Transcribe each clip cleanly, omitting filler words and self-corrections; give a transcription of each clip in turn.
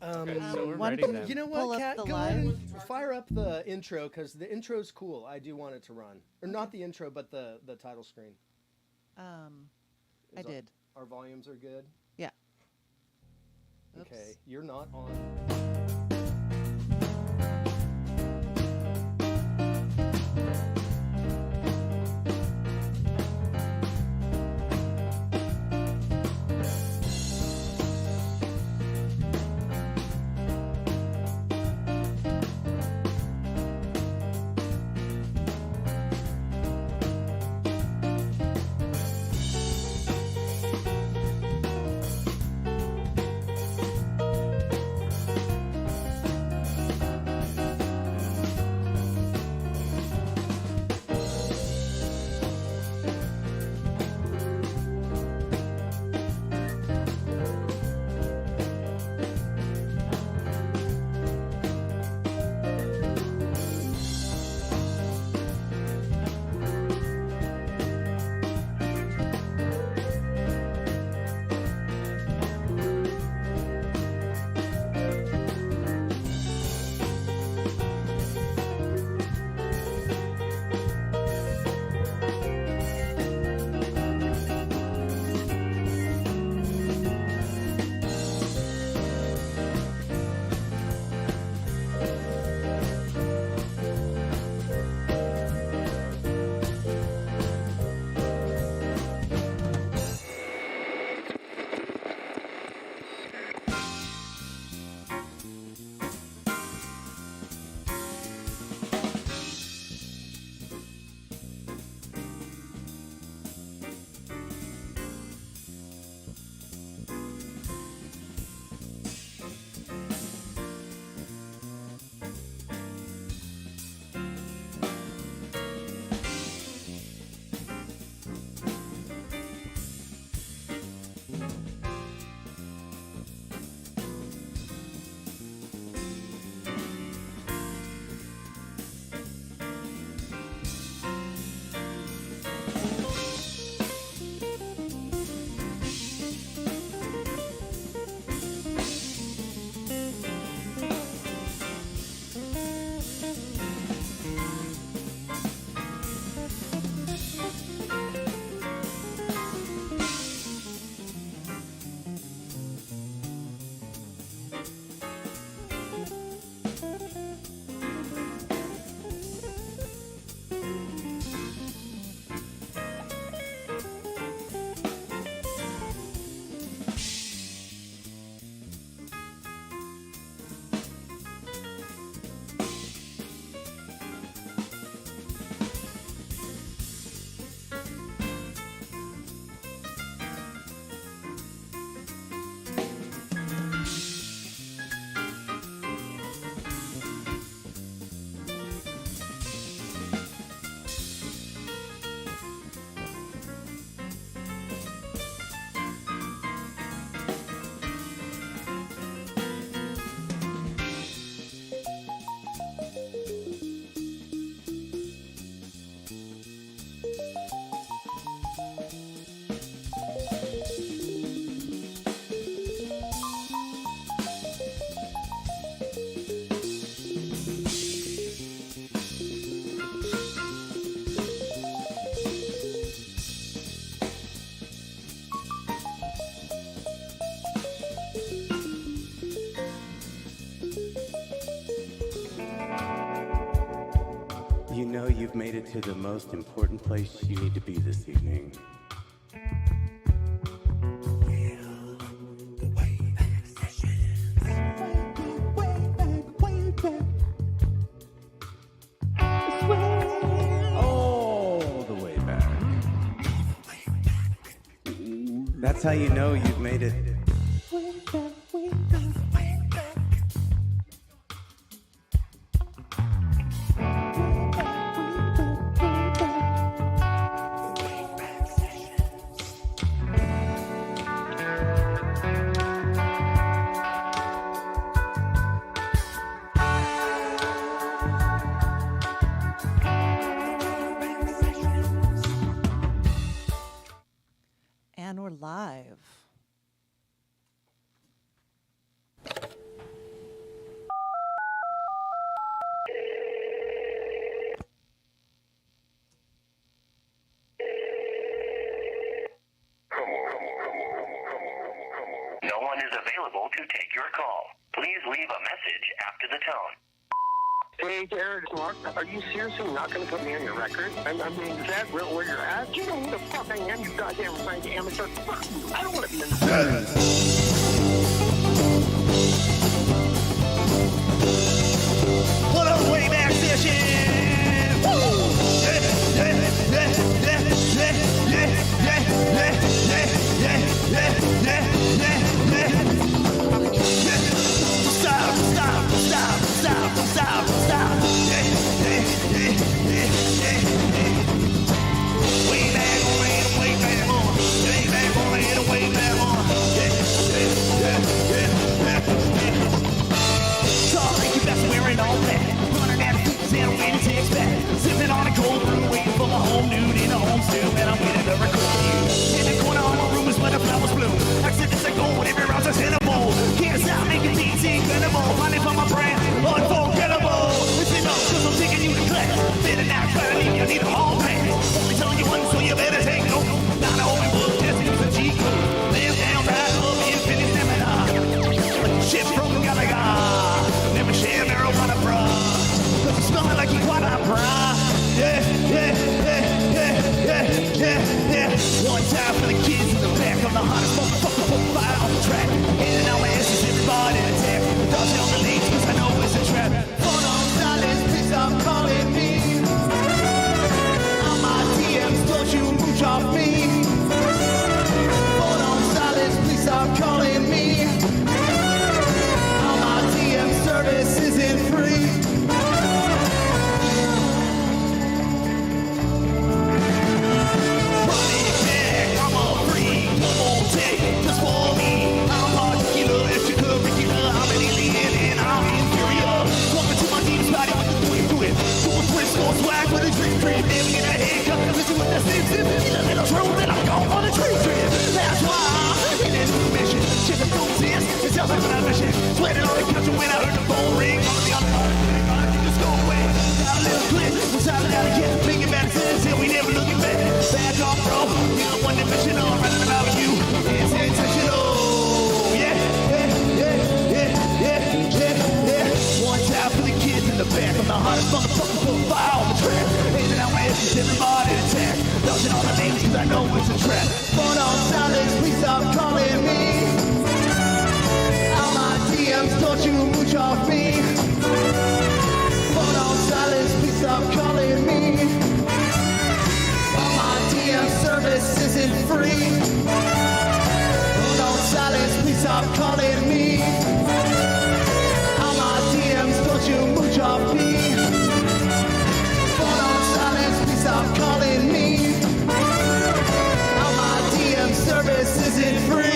Okay, so we're One ready can then. You know pull what, up Kat? the Go ahead live. and fire up the intro because the intro's cool. I do want it to run, or not the intro, but the title screen. I did. Our volumes are good. Yeah. Oops. Okay, you're not on. You know you've made it to the most important place you need to be this evening. All the way back. That's how you know you've made it. And we're live. unable to take your call. Please leave a message after the tone. Hey, Jared, it's Mark. Are you seriously not going to put me on your record? I mean, is that real where you're at? You know who the fuck I am, you goddamn rank amateur. Fuck you. I don't want to be in the... What a way back session! Woo! Stop. Way back on. Tall like you best wearing all black. Running out of feet and waiting to expect. Sipping on a cold brew, waiting for my home dude in a home stew, and I'm waiting to record you. In the corner of my room is where the flowers bloom. I said it's a gold, every round's a cinnamon. Can't stop making beats incredible. Money for my brand, unforgettable. Listen up, cause I'm taking you to class. Better not try to leave, you need a hall pass. Only telling you once, so you better take note. Not a open book, just use a G code. Live down, right up, infinite seminar. Shit from Gallagher. Never share marijuana, bruh. Cause it's smelling like you wanna, bruh. Yeah. One time for the kids in the back. I'm the hottest motherfucker profile on the track. Handing out my answers, everybody attack. Dodging on the leads, cause I know it's a trap. Phone on silence, please stop calling me. On my DMs, don't you mooch off me. Phone on silence, please stop calling me. On my DM, service isn't free. Just for me, I'm particular, extracurricular, I'm an alien and I'm inferior. Welcome to my deepest body with the do it. Do a twist, go swag with a drink, never get a haircut, listen with that zip, get a little truth, and I'm gone on a tree trip. That's why I'm in this new mission. Shit that don't exist, it sounds like an mission. Sweating on the couch when I heard the phone ring. On the other hand, you just go away. Got a little clip, we'll time it out again. Thinking about it, and we never looking back. Back off, bro, you're one dimensional, I'm running about you. It's intentional. Yeah. One time for the kids in the back. I'm the hottest motherfucker profile on the track. Handing out my answers, everybody attack. Dodging all the names cause I know it's a trap. Phone on silence, please stop calling me. All my DMs, don't you mooch off me. Phone on silence, please stop calling me. All my DM service isn't free. Silence, please stop calling me. All my DMs, don't you mooch off me. Phone on silence, please stop calling me. All my DM service isn't free.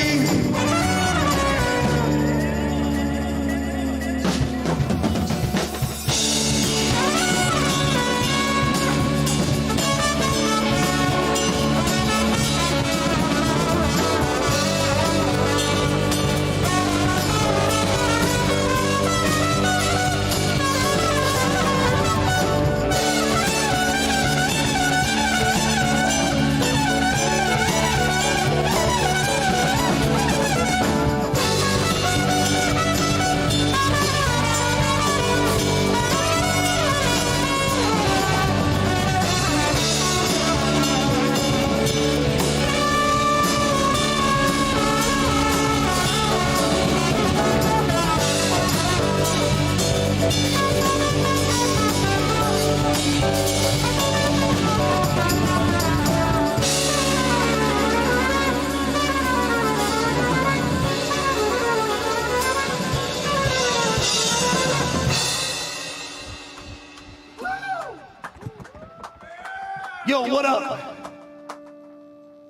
Yo, what up?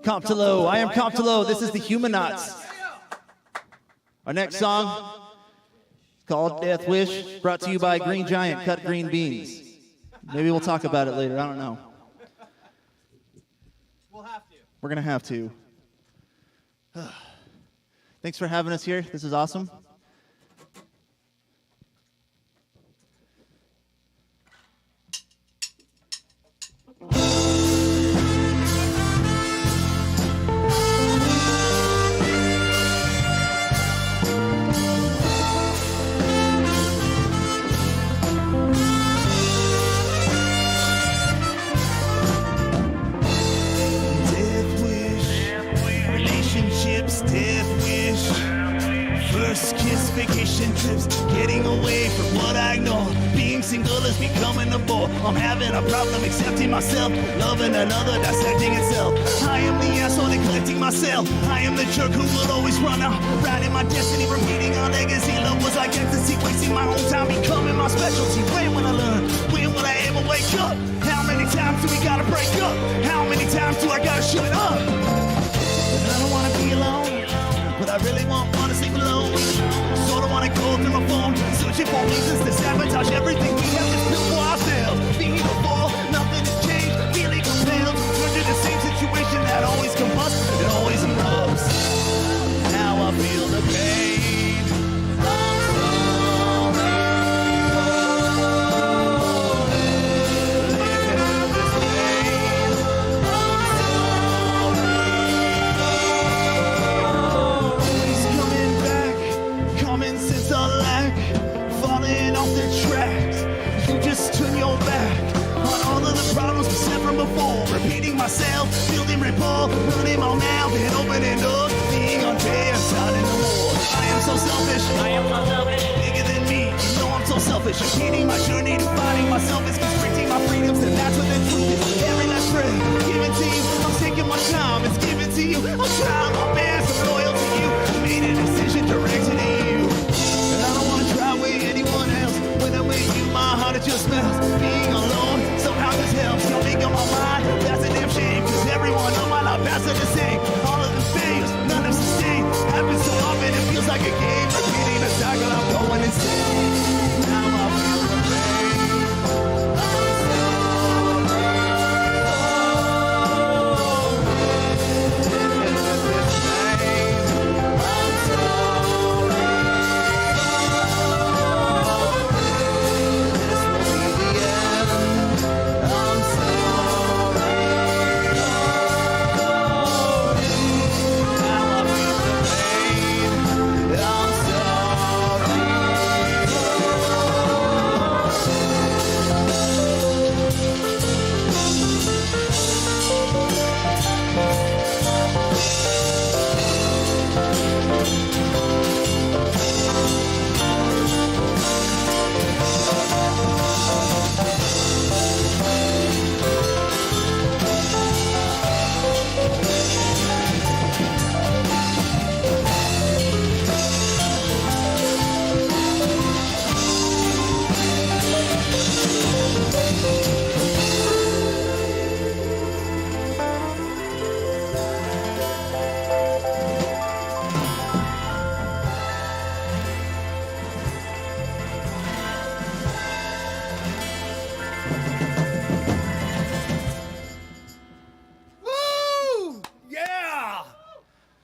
Comptalo. I am Comptalo. This is the Humanaughts. Our next song is called Death Wish, brought to you by Green Giant Cut Green Beans. Maybe we'll talk about it later. I don't know. We'll have to. We're going to have to. Thanks for having us here. This is awesome. vacation trips, getting away from what I know. Being single is becoming a bore. I'm having a problem accepting myself, loving another, dissecting itself. I am the asshole neglecting myself. I am the jerk who will always run out, riding my destiny, repeating our legacy. Love was like ecstasy, wasting my own time, becoming my specialty. When will I learn? When will I ever wake up? How many times do we gotta break up? How many times do I gotta shut up? I don't wanna be alone, but I really wanna sleep alone. So I don't wanna go through my phone, searching for reasons to sabotage everything we have just built for ourselves. Being before, nothing has changed, feeling compelled to turn to the same situation that always combusts and always erupts. Now I feel the pain. Repeating myself, building rapport, running my mouth and opening doors, being on chaos, starting the war. I am so selfish, bigger than me, you know I'm so selfish. Repeating my journey, defining myself is constricting my freedoms, and that's what the truth is. Every last breath, given to you, I'm taking my time, it's given to you. I'm trying my best, I'm loyal to you. I made a decision directed at you, and I don't want to try with anyone else. When I'm with you, my heart it just smells. Being alone somehow just helps. Don't think on my mind, that's a damn shame. Cause everyone on my life passing the same. All of the failures, none of sustain. Happens so often, it feels like a game. Repeating the cycle, I'm going insane. Now I feel the pain.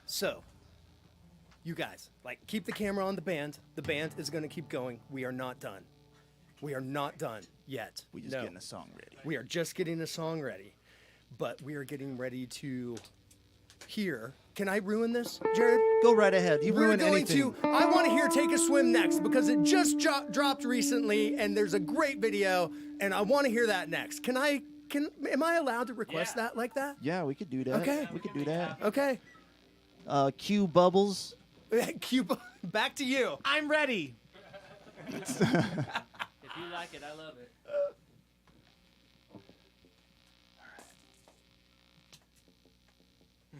So, you guys, like, keep the camera on the band. The band is going to keep going. We are not done. We are not done yet. We just getting a song ready. We are just getting a song ready. But we are getting ready to hear. Can I ruin this, Jared? Go right ahead. You ruin anything. I want to hear Take a Swim next because it just dropped recently and there's a great video and I want to hear that next. Am I allowed to request that like that? Yeah, we could do that. Okay. We could do that. Okay. Cue Bubbles. Back to you. I'm ready. If you like it, I love it.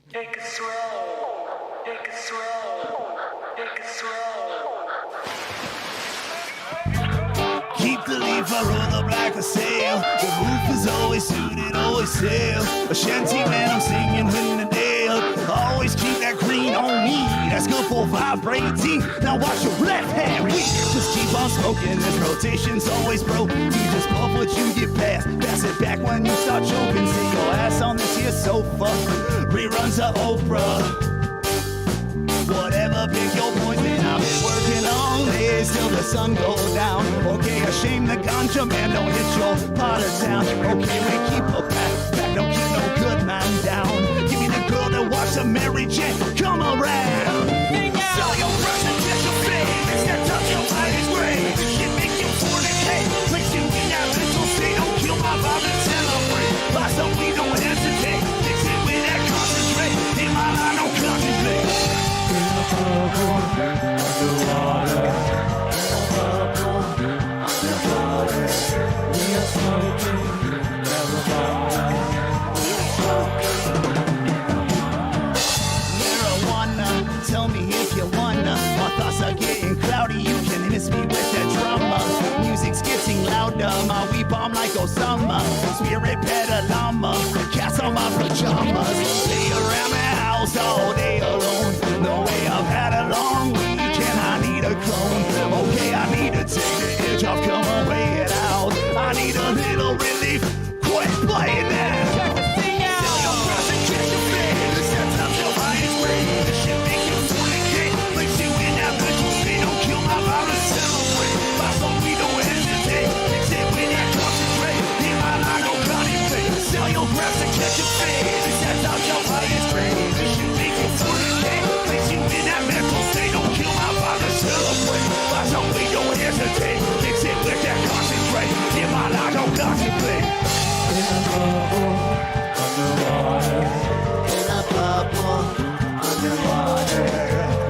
Take a swim, take a swim, take a swim. Keep the leaf, I roll up like a sail. The roof is always suited, always sail. A shanty man, I'm singing in the day. Always keep that green on me. That's good for vibrating. Now watch your left hand weak. Just keep on smoking. This rotation's always broke. You just puff what you get past. Pass it back when you start choking. Sit your ass on this here sofa. Reruns of Oprah. Whatever, pick your poison. I've been working long days till the sun goes down. Okay, a shame the ganja man don't hit your part of town. Okay, we keep a back, don't keep no good man down. Give me the girl that walks a Mary Jane. Come around. Sell your presidential fame. Step up your body's grave. Shit make you fornicate. Makes you be that mental state. Don't kill my vibe and celebrate. Buy some we don't hesitate. Mix it with that concentrate. In my line, don't contemplate. Underwater. a little relief. Quit playing that. Sell your breath and catch your fade. This sets up your highest grade. This shit make you fornicate. Makes you in that mental state. Don't kill my vibe and celebrate. By some we don't hesitate. Except when I concentrate. In my line, go contemplate. Sell your breath and catch your fade. This sets out your highest grade. This shit make you fornicate. Makes you in that mental state. Don't kill my vibe and celebrate. By some we don't hesitate. Except with that concentrate. In my line, go contemplate. In a bubble, underwater. In a bubble, underwater.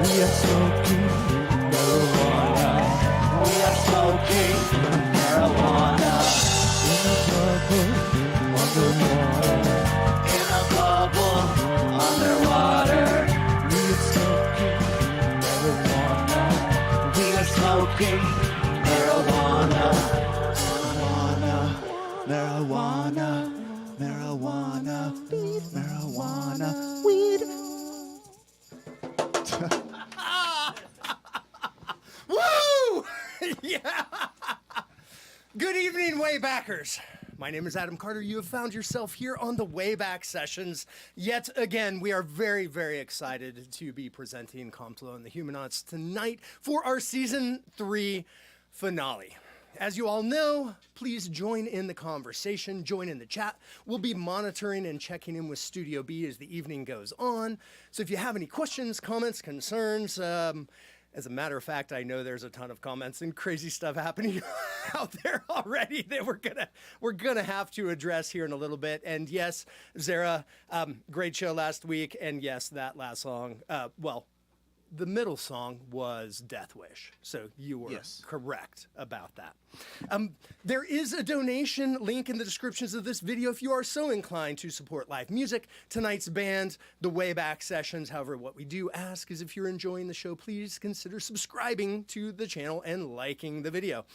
We are smoking marijuana. We are smoking marijuana. In a bubble, underwater. In a bubble, underwater. We are smoking marijuana. We are smoking marijuana. Marijuana, marijuana, marijuana, weed. Woo! Yeah. Good evening, Waybackers. My name is Adam Carter. You have found yourself here on the Wayback Sessions. Yet again, we are very, very excited to be presenting Comptalo and the Humanaughts tonight for our Season 3 finale. As you all know, please join in the conversation, join in the chat. We'll be monitoring and checking in with Studio B as the evening goes on. So if you have any questions, comments, concerns, as a matter of fact, I know there's a ton of comments and crazy stuff happening out there already that we're gonna have to address here in a little bit. And yes, Zara, great show last week. And yes, that last song, the middle song was Death Wish. So you were correct about that. There is a donation link in the descriptions of this video if you are so inclined to support live music, tonight's band, the Wayback Sessions. However, what we do ask is if you're enjoying the show, please consider subscribing to the channel and liking the video.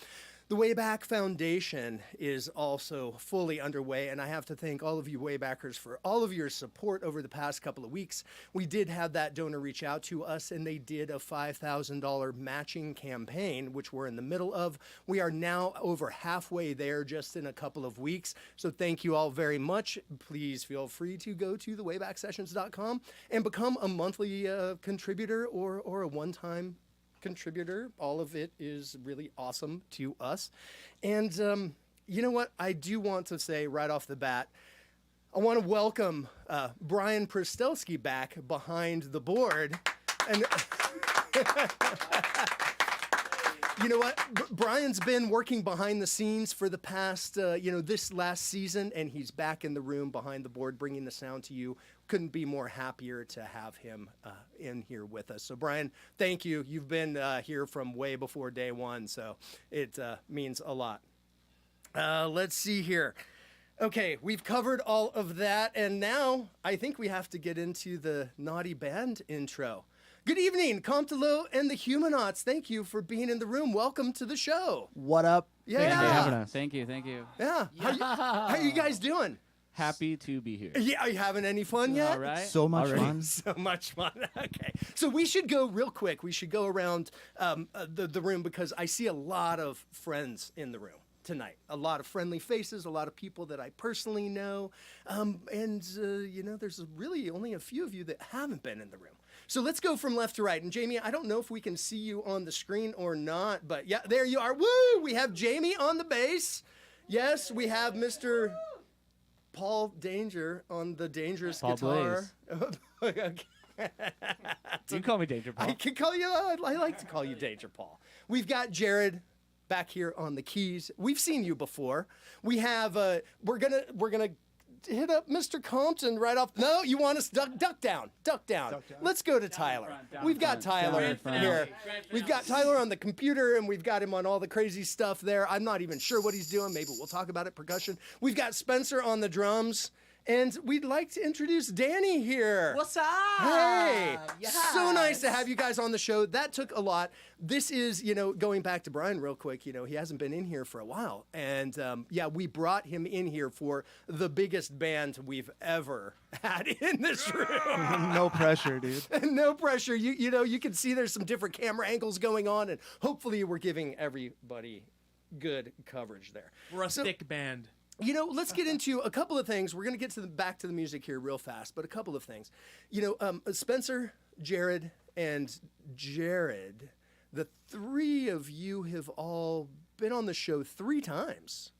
The Wayback Foundation is also fully underway, and I have to thank all of you Waybackers for all of your support over the past couple of weeks. We did have that donor reach out to us, and they did a $5,000 matching campaign, which we're in the middle of. We are now over halfway there just in a couple of weeks, so thank you all very much. Please feel free to go to thewaybacksessions.com and become a monthly contributor or a one-time contributor. All of it is really awesome to us. And you know what? I do want to say right off the bat, I want to welcome Brian Pristelski back behind the board. And you know what? Brian's been working behind the scenes for the past, this last season, and he's back in the room behind the board bringing the sound to you. Couldn't be more happier to have him in here with us. So, Brian, thank you. You've been here from way before day one, so it means a lot. Let's see here. Okay, we've covered all of that, and now I think we have to get into the naughty band intro. Good evening, Comptalo and the Humanaughts. Thank you for being in the room. Welcome to the show. What up? Yeah. Thanks for having us. Thank you. Yeah. How you guys doing? Happy to be here. Yeah, are you having any fun yet? All right. So much fun. So much fun. Okay. So we should go real quick. We should go around the room because I see a lot of friends in the room tonight. A lot of friendly faces, a lot of people that I personally know. There's really only a few of you that haven't been in the room. So let's go from left to right. And Jamie, I don't know if we can see you on the screen or not, but yeah, there you are. Woo! We have Jamie on the bass. Yes, we have Mr. Paul Danger on the dangerous Paul guitar. Okay. You can call me Danger Paul. I can call you. I like to call you Danger Paul. We've got Jarrod back here on the keys. We've seen you before. We have. We're gonna hit up Mr. Compton right off. No, you want us duck down. Let's go to Tyler. We've got Tyler here. We've got Tyler on the computer, and we've got him on all the crazy stuff there. I'm not even sure what he's doing. Maybe we'll talk about it. Percussion. We've got Spencer on the drums. And we'd like to introduce Danny here. What's up? Hey, Yes. So nice to have you guys on the show. That took a lot. This is, going back to Brian real quick, he hasn't been in here for a while. And we brought him in here for the biggest band we've ever had in this room. No pressure, dude. No pressure. You can see there's some different camera angles going on, and hopefully we're giving everybody good coverage there. We're a So- thick band. You know, let's get into a couple of things. We're going to get to back to the music here real fast, but a couple of things. You know, Spencer, Jared, and Jared, the three of you have all been on the show 3 times,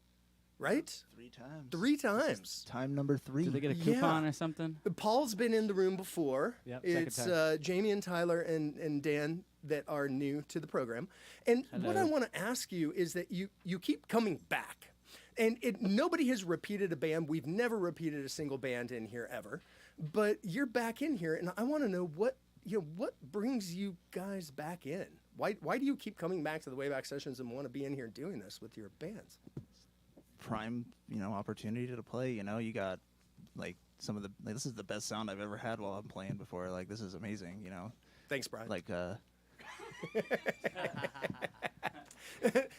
right? 3 times. 3 times. Time number 3. Did they get a Yeah. coupon or something? Paul's been in the room before. Yep, second It's time. Jamie and Tyler and Dan that are new to the program. And what I want to ask you is that you keep coming back. And nobody has repeated a band. We've never repeated a single band in here ever. But you're back in here, and I want to know what brings you guys back in? Why do you keep coming back to the Wayback Sessions and want to be in here doing this with your bands? Prime, opportunity to play. You got like some of the this is the best sound I've ever had while I'm playing before. Like this is amazing. Thanks, Brian. Like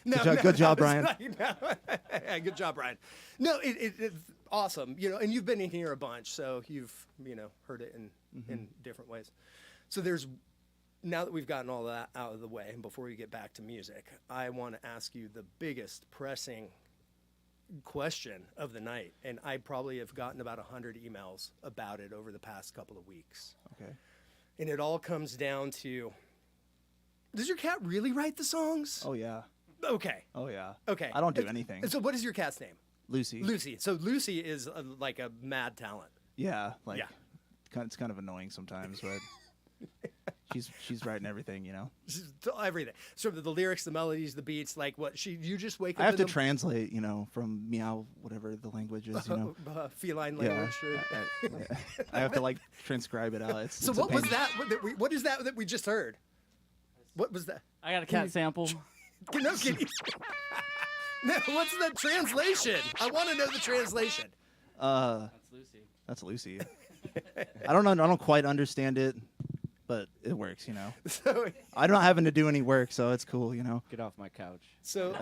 No, good job, Brian. Yeah, good job, Brian. No, it's awesome. And you've been in here a bunch, so you've heard it in different ways. So now that we've gotten all that out of the way, and before we get back to music, I want to ask you the biggest pressing question of the night, and I probably have gotten about 100 emails about it over the past couple of weeks. Okay. And it all comes down to, does your cat really write the songs? Oh yeah. Okay. Oh yeah. Okay. I don't do anything. So what is your cat's name? Lucy. Lucy. So Lucy is like a mad talent. Yeah. Like. Yeah. It's kind of annoying sometimes, but she's writing everything. She's everything. So the lyrics, the melodies, the beats, like what you just wake up. I have in to the- translate, from meow, whatever the language is. Feline Yeah. language. I have to like transcribe it out. So it's a what was pain. that? What is that we just heard? What was that? I got a cat sample. No, can you? No, what's the translation? I want to know the translation. That's Lucy. That's Lucy. I don't know. I don't quite understand it, but it works. So, I'm not having to do any work, so it's cool. Get off my couch. so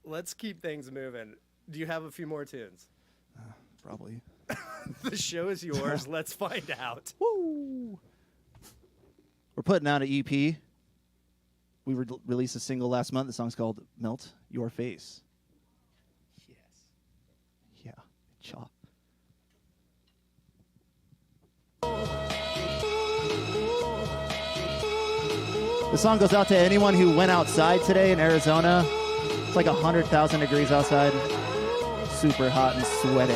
let's keep things moving. Do you have a few more tunes? Probably. The show is yours. Let's find out. Woo! We're putting out an EP. We released a single last month. The song's called "Melt Your Face." Yes. Yeah. Cha. The song goes out to anyone who went outside today in Arizona. It's like 100,000 degrees outside. Super hot and sweaty.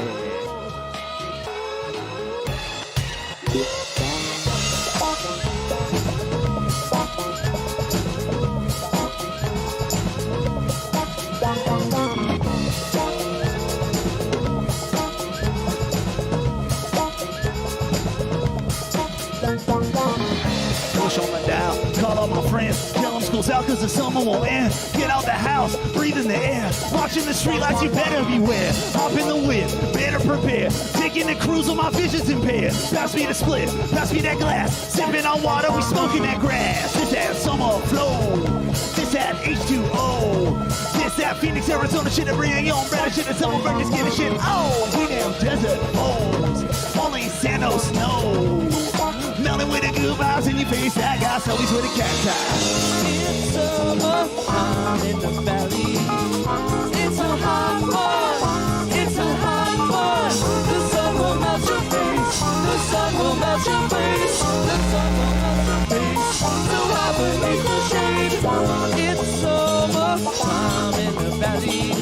Push on the dial, call up my friends, tell them school's out cause the summer won't end. Get out the house, breathe in the air, watching the streetlights, you better beware. Hop in the whip, better prepare, taking the cruise when my vision's impaired. Pass me the split, pass me that glass, sipping on water, we smoking that grass. This that summer flow, this that H2O, this that Phoenix, Arizona shit that bring your umbrella shit and some burgers getting shit. Oh, we damn desert hoes, only sand no snow. Melting with the good vibes in your face, I got selfies with a cacti. It's summertime in the valley. It's a hot one. It's a hot one. The sun will melt your face. The sun will melt your face. The sun will melt your face. So hot beneath the shade. It's summertime in the valley.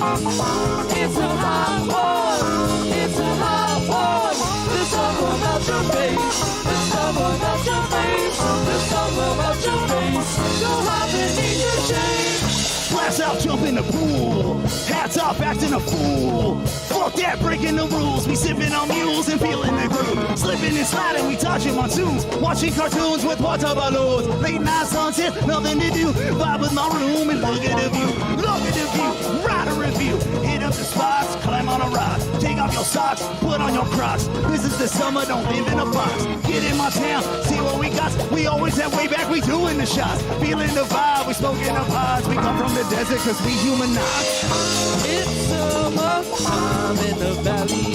It's a hot one. It's a hot one. The sun will melt your face. The sun will melt your face. The sun will melt your face. So hot beneath your shade. Blast out, jump in the pool. Hats off, acting a fool. Fuck that, breaking the rules. We sipping on mules and feeling the groove. Slipping and sliding, we dodging monsoons. Watching cartoons with water balloons. Late night sunset, nothing to do. Vibe with my room and look at the view. Look at the view, write a review. Hit up the spots, climb on a rock. Take off your socks, put on your Crocs. This is the summer, don't live in a box. Get in my town, see what we got. We always have way back, we doing the shots. Feeling the vibe, we smoking the pods. We come from the desert cause we Humanaughts. It's summertime in the valley.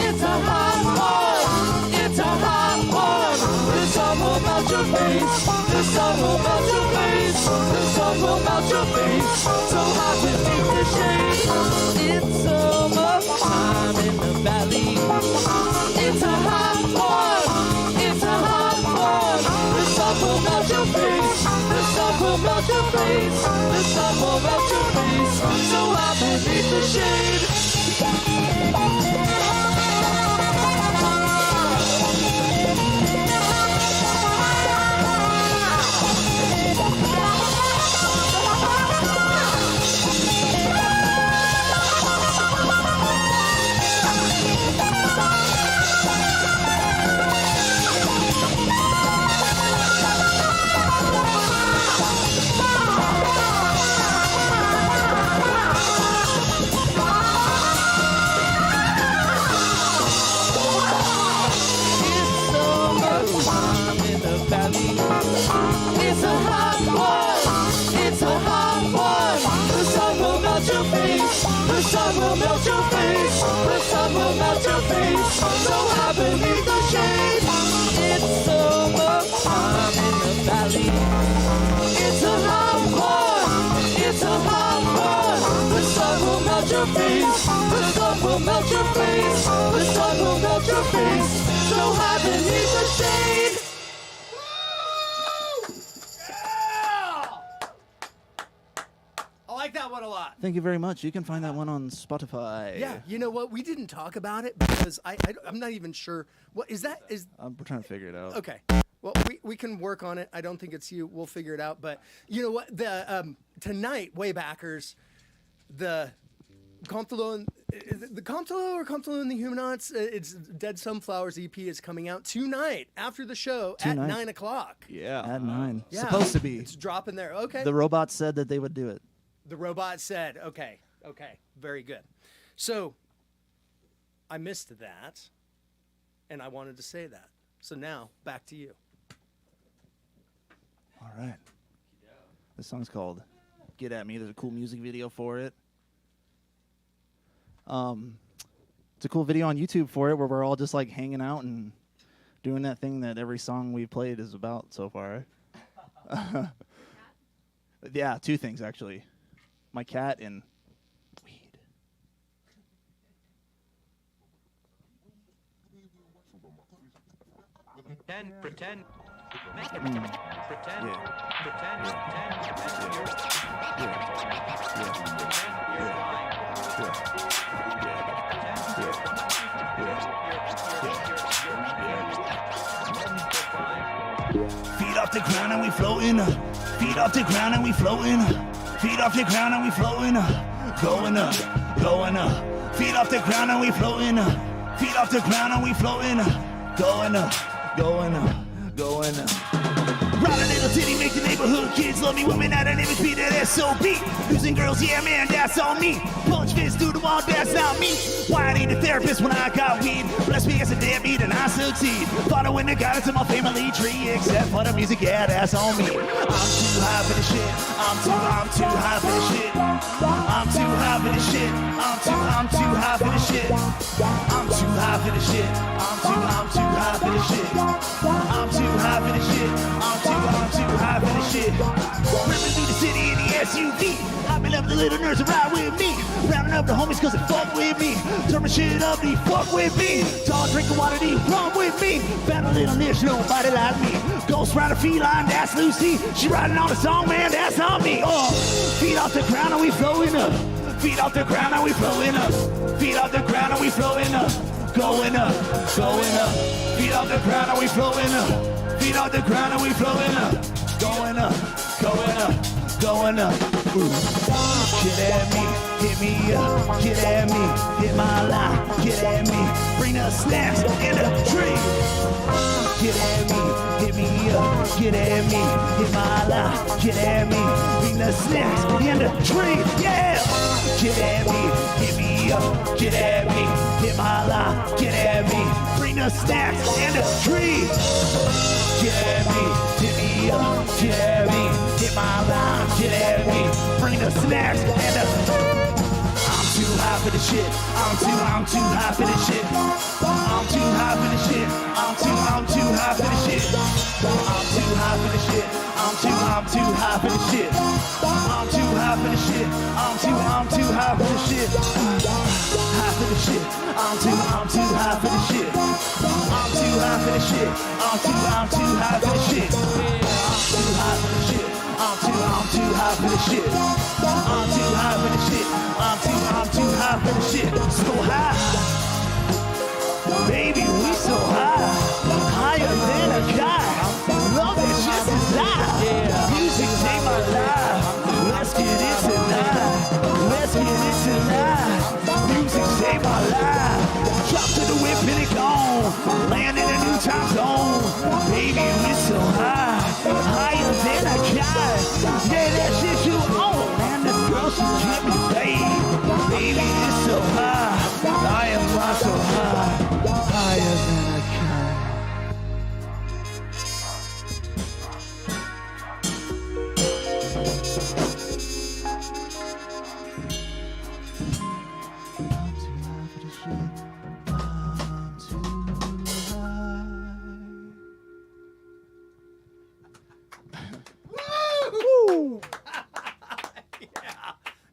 It's a hot one. It's a hot one. The sun will melt your face. The sun will melt your face. The sun sun will melt your face. So hot beneath the shade. It's summertime in the valley. It's a hot one. It's a hot one. The sun will melt your face. The sun will melt your face. The sun will melt your face. So hot beneath the shade. It's a hot one. It's a hot one. The sun will melt your face. The sun will melt your face. The sun will melt your face. So hot beneath the shade. It's summertime in the valley. It's a hot one. It's a hot one. The sun will melt your face. The sun will melt your face. The sun will melt your face. So hot beneath the shade. I like that one a lot. Thank you very much. You can find that one on Spotify. Yeah, you know what? We didn't talk about it because I'm not even sure. What is that? We're trying to figure it out. Okay. Well, we can work on it. I don't think it's you. We'll figure it out. But you know what? The tonight, Waybackers, the Comptalo and the Comptalo and the Humanaughts. It's Dead Sunflowers EP is coming out tonight after the show at 9 o'clock. Yeah, at 9. Yeah. Supposed to be. It's dropping there. Okay. The robots said that they would do it. The robot said, okay, very good. So I missed that, and I wanted to say that. So now, back to you. All right. This song's called Get At Me. There's a cool music video for it. It's a cool video on YouTube for it where we're all just like hanging out and doing that thing that every song we've played is about so far. Yeah, two things actually. My cat and weed. Pretend. Make it. Yeah. Pretend. Yeah. Pretend. Yeah. Pretend you're Feet off the ground and we floating. Feet off the ground and we floating. Feet off the ground and we floating. Going up, going up. Feet off the ground and we floating. Feet off the ground and we floating. Going up, going up, going up. Ride a little titty, make the neighborhood kids love me. Women at an image, be that SOB. Losing girls, yeah man, that's on me. Punch fists through the wall, that's not me. Why I need a therapist when I got weed? Bless me as a deadbeat and I succeed. Following the guidance of my family tree. Except for the music, yeah, that's on me. I'm too high for the shit. I'm too high for the shit. I'm too high for the shit. I'm too high for the shit. I'm too high for the shit. I'm too high for the shit. I'm too high for the shit. I'm too high for the shit. Ripping through the city in the SUV. Hopping up the little nerds to ride with me. Rounding up the homies cause they fuck with me. Turning shit up, they fuck with me. Tall drinking water, they run with me. Found a little niche, nobody like me. Ghost rider feline, that's Lucy. She riding on the song, man, that's on me. Oh, feet off the ground and we flowing up. Feet off the ground and we flowing up. Feet off the ground and we flowing up. Going up, going up. Feet off the ground and we flowing up. Feet off the ground and we flowing up. Going up, going up, going up. Ooh. Get at me, hit me up. Get at me, hit my line. Get at me, bring the snacks in the tree. Get at me, hit me up. Get at me, hit my line. Get at me, bring the snacks in the tree. Yeah. Get at me, hit me up. Get at me, hit my line. Get at me, bring the snacks in the tree. Get at me, hit me up. Get at me, hit my line. Get at me, bring the snacks and the. I'm too high for this shit. I'm too high for this shit. I'm too high for this shit. I'm too high for this shit. I'm too high for this shit. I'm too high for this shit. I'm too high for this shit. I'm too high for this shit. High for this shit. I'm too high for this shit. I'm too high for this shit. I'm too high for this shit. I'm too high for this shit. I'm too high for this shit. I'm too high for this shit. I'm too high for this shit. So high, baby, we so high, higher than a guy. Love is just desire. Music take my life. Let's get it tonight. Let's get it tonight. Music save my life. Drop to the whip and it gone. Land in a new time zone. Baby, we so high, higher than a guy. Yeah, that shit you own. Man, this girl, she kept me paid. Baby, it's so high. I am not so high, higher than a guy.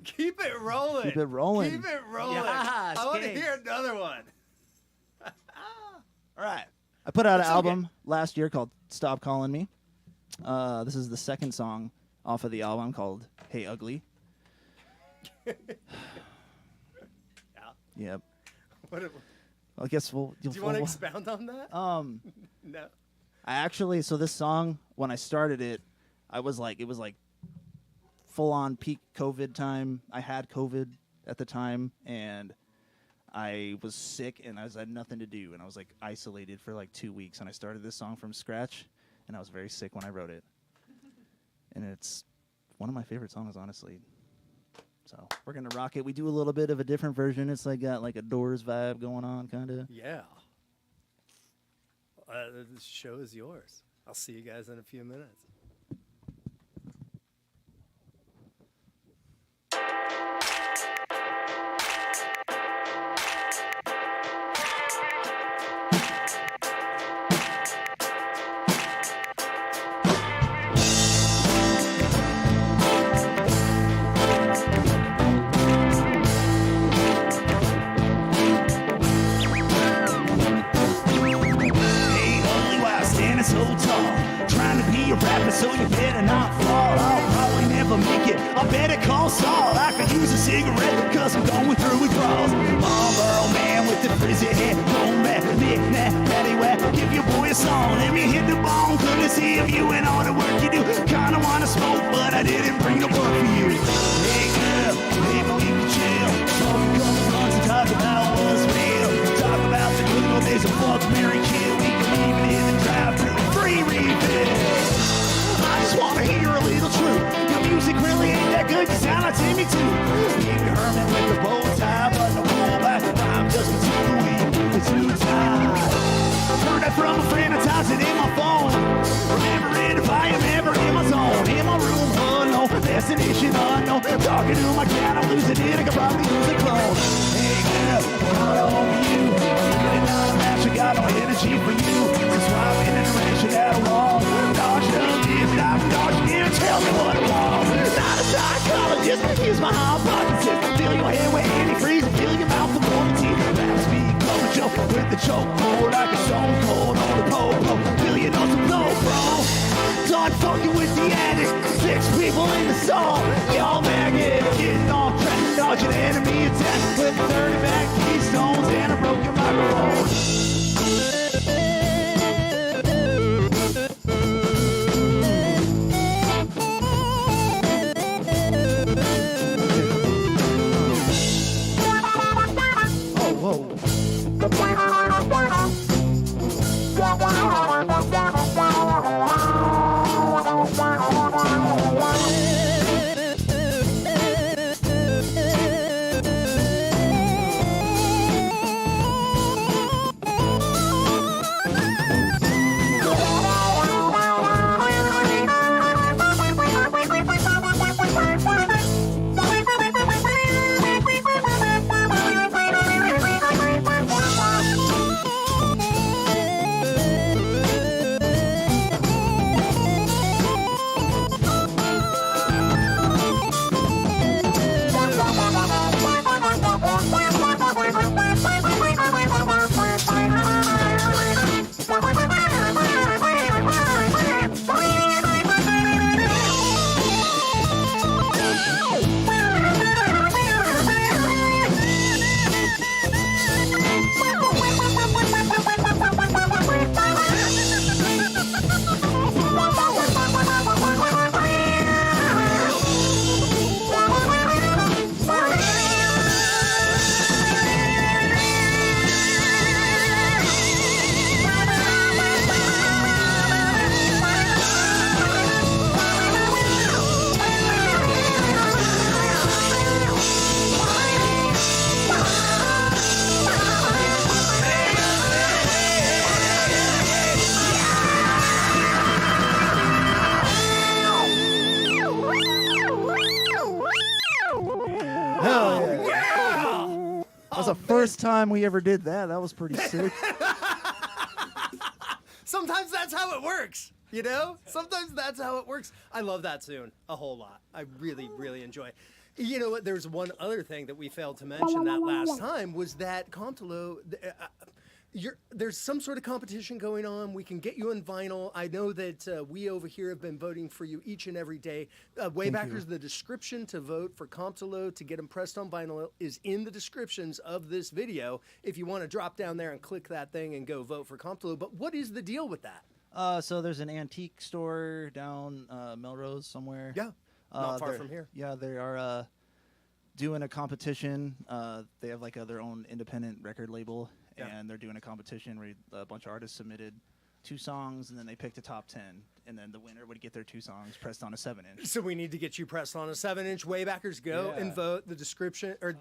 Keep it rolling. Keep it rolling. Keep it rolling. Yes, I want to King. hear another one. All right. I put out an It's okay. album last year called Stop Calling Me. This is the second song off of the album called Hey Ugly. Yep. What, I guess we'll. do you want to expound on that? No. I actually, so this song, when I started it, it was like full on peak COVID time. I had COVID at the time, and I was sick, and I had nothing to do, and I was like isolated for like 2 weeks, and I started this song from scratch, and I was very sick when I wrote it. And it's one of my favorite songs, honestly. So we're gonna rock it. We do a little bit of a different version. It's like got like a Doors vibe going on, kind of. Yeah. The show is yours. I'll see you guys in a few minutes. So tall, trying to be a rapper, so you better not fall. I'll probably never make it. I better call Saul. I could use a cigarette, cause I'm going through withdrawals. Marlboro man with the frizzy hair, don't let knick-knack, paddywhack. Give your boy a song, let me hit the bone. Courtesy of you and all the work you do. Kinda wanna smoke, but I didn't bring no book for you. Hey girl, maybe we can chill. Talk a couple blunts and talk about what's real. Talk about the good old days of fuck, marry, kill. We can even hit the drive-thru. Free refills. I just wanna hear a little truth. Your music really ain't that good. You sound like Timmy too. Maybe Herman with the bow tie, but no pullback. I'm just too weak. It's too tight. Heard that from a friend. I typed it in my phone. Remember it if I am ever in my zone. In my room, unknown. Destination unknown. Talking to my cat, I'm losing it. I could probably use a clone. Hey girl, I'm on you. Really not a match. I got no energy for you. That's why I'm in a direction at a wall. Dodging up, stop dodging in. Tell me what I want. Not a psychologist. Use my hypothesis. Feel your hair with antifreeze. Feel your mouth with warm teeth. Raps me, come and choke with the chokehold. Like a stone cold on the pole. Feel you know some blow, bro. Done fucking with the addict. 6 people in the song. Y'all maggot. Getting off track. Dodging enemy attack. With 30 back keystones and a broken microphone. That was the first time we ever did that. That was pretty sick. Sometimes that's how it works, you know? Sometimes that's how it works. I love that tune a whole lot. I really, really enjoy it. You know what? There's one other thing that we failed to mention that last time was that Comptalo, there's some sort of competition going on. We can get you on vinyl. I know that we over here have been voting for you each and every day. Waybackers, the description to vote for Comptalo to get them pressed on vinyl is in the descriptions of this video. If you want to drop down there and click that thing and go vote for Comptalo. But what is the deal with that? So there's an antique store down Melrose somewhere. Yeah, not far from here. Yeah, they are doing a competition. They have like their own independent record label. Yeah. And they're doing a competition where a bunch of artists submitted 2 songs, and then they picked a top 10, and then the winner would get their 2 songs pressed on a 7-inch. So we need to get you pressed on a 7-inch. Waybackers, go and vote. The description or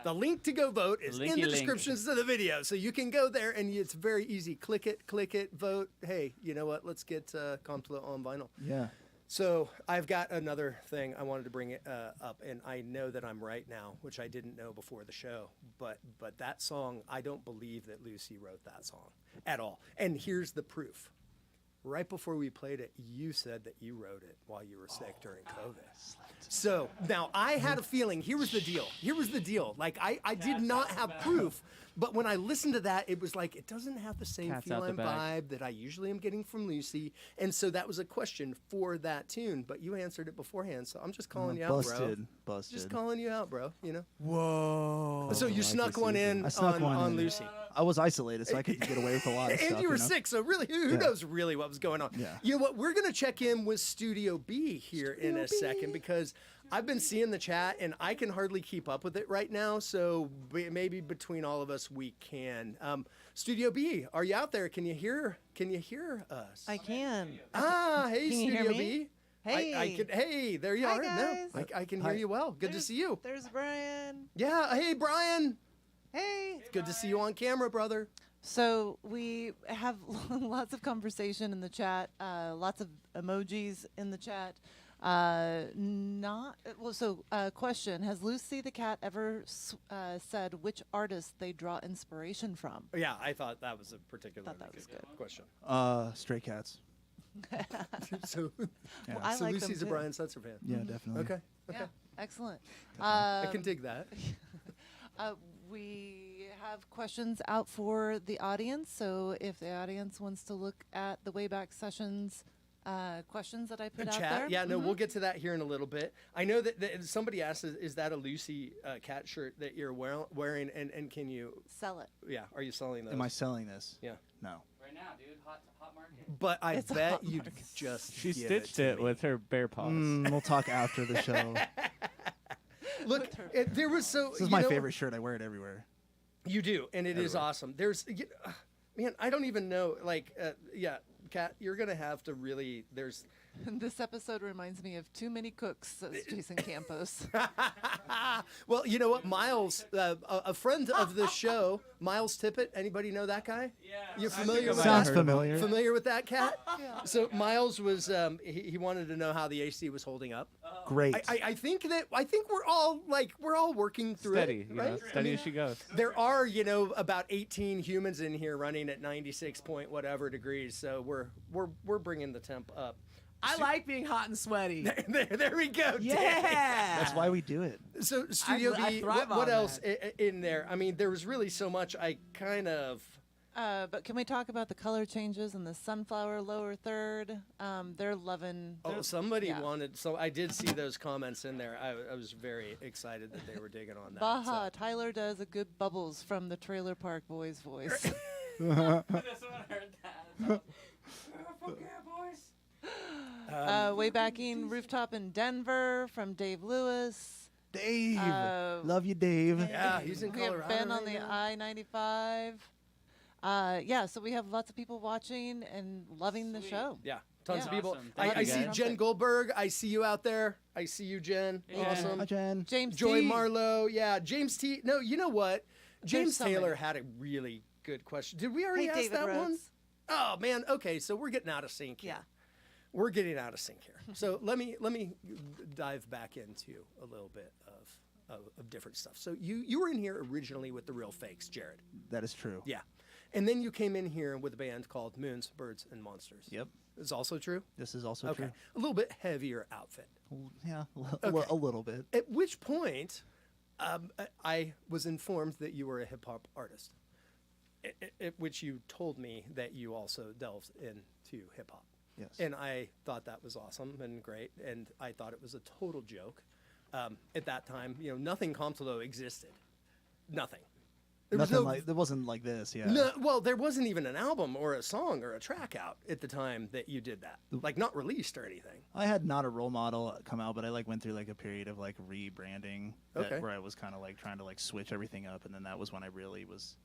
the link to go vote is in the descriptions to the video, so you can go there and it's very easy. Click it, vote. Hey, you know what? Let's get Comptalo on vinyl. Yeah. So I've got another thing I wanted to bring it up, and I know that I'm right now, which I didn't know before the show. But that song, I don't believe that Lucy wrote that song at all. And here's the proof. Right before we played it, you said that you wrote it while you were sick during COVID. So now I had a feeling. Here was the deal. Like I did not have proof, but when I listened to that, it was like it doesn't have the same feeling vibe that I usually am getting from Lucy. And so that was a question for that tune, but you answered it beforehand. So I'm just calling you out, bro. Busted. Just calling you out, bro. You know. Whoa. So you snuck one in on Lucy. I was isolated, so I could get away with a lot of stuff. And you were sick, so really, who knows really what was going on? Yeah. You know what? We're going to check in with Studio B here in a second because I've been seeing the chat and I can hardly keep up with it right now. So maybe between all of us, we can. Studio B, are you out there? Can you hear us? I can. Hey, Can you Studio hear me? B. Hey. I can. Hey, there you Hi, are. guys. No, I can hear you well. Good to see you. There's Brian. Yeah. Hey, Brian. Hey. It's good to see you on camera, brother. So we have lots of conversation in the chat, lots of emojis in the chat. Question: has Lucy the cat ever said which artist they draw inspiration from? Yeah, I thought that was a particularly good question. Stray Cats. So, I so like Lucy's them a too. Brian Setzer fan. Yeah, definitely. Okay. Yeah, excellent. I can dig that. We have questions out for the audience, so if the audience wants to look at the Wayback Sessions questions that I put out there. Yeah, no, we'll get to that here in a little bit. I know that somebody asked, is that a Lucy cat shirt that you're wearing, and can you Sell it. Yeah, are you selling those? Am I selling this? Yeah. No. Right now, dude. Hot market. But I It's a bet hot you'd market. just She give stitched to it me. with her bare paws. We'll talk after the show. Look, there was so. This is my favorite shirt. I wear it everywhere. You do, and it is awesome. There's, man, I don't even know. Like, Kat, you're gonna have to really. There's. This episode reminds me of Too Many Cooks, says Jason Campos. Well, you know what, Miles, a friend of the show, Miles Tippett. Anybody know that guy? Yeah. You're familiar with Sounds that? familiar. Familiar with that cat? Yeah. So Miles was he wanted to know how the AC was holding up. Great. I think we're all working through Steady, it, you know, right? steady as she goes. There are, about 18 humans in here running at 96 point whatever degrees, so we're bringing the temp up. I like being hot and sweaty. There we go. Yeah. That's why we do it. So Studio I B, thrive what on else in there? I mean, there was really so much. I kind of. But can we talk about the color changes in the sunflower lower third? They're loving. Somebody wanted. So I did see those comments in there. I was very excited that they were digging on that. Baja, Tyler does a good Bubbles from the Trailer Park Boys voice. This one heard that. Fuck yeah, boys. Way backing Rooftop in Denver from Dave Lewis. Dave. Love you, Dave. Yeah, he's in We have Colorado. Ben on right the now. I-95. So we have lots of people watching and loving the show. Yeah, tons of Yeah. people. Awesome. I Thank see you, guys. Jen Goldberg. I see you out there. I see you, Jen. Awesome. Hi, Jen. James Joy T. Marlowe. Yeah, James T. No, you know what? James so Taylor many. had a really good question. Did we already Hey, ask David that one? Rhodes. Oh man. Okay, so we're getting out of sync here. Yeah. We're getting out of sync here. So let me dive back into a little bit of different stuff. So you were in here originally with the Real Fakes, Jared. That is true. Yeah. And then you came in here with a band called Moons, Birds, and Monsters. Yep. Is also true? This is also Okay. true. A little bit heavier outfit. Yeah, Okay. a little bit. At which point, I was informed that you were a hip hop artist. At which you told me that you also delved into hip hop. Yes. And I thought that was awesome and great. And I thought it was a total joke. At that time, nothing Comptalo existed. Nothing. There wasn't like this, yeah. No, well, there wasn't even an album or a song or a track out at the time that you did that. Like, not released or anything. I had Not a Role Model come out, but I went through a period of rebranding where I was kind of trying to switch everything up, and then that was when I really was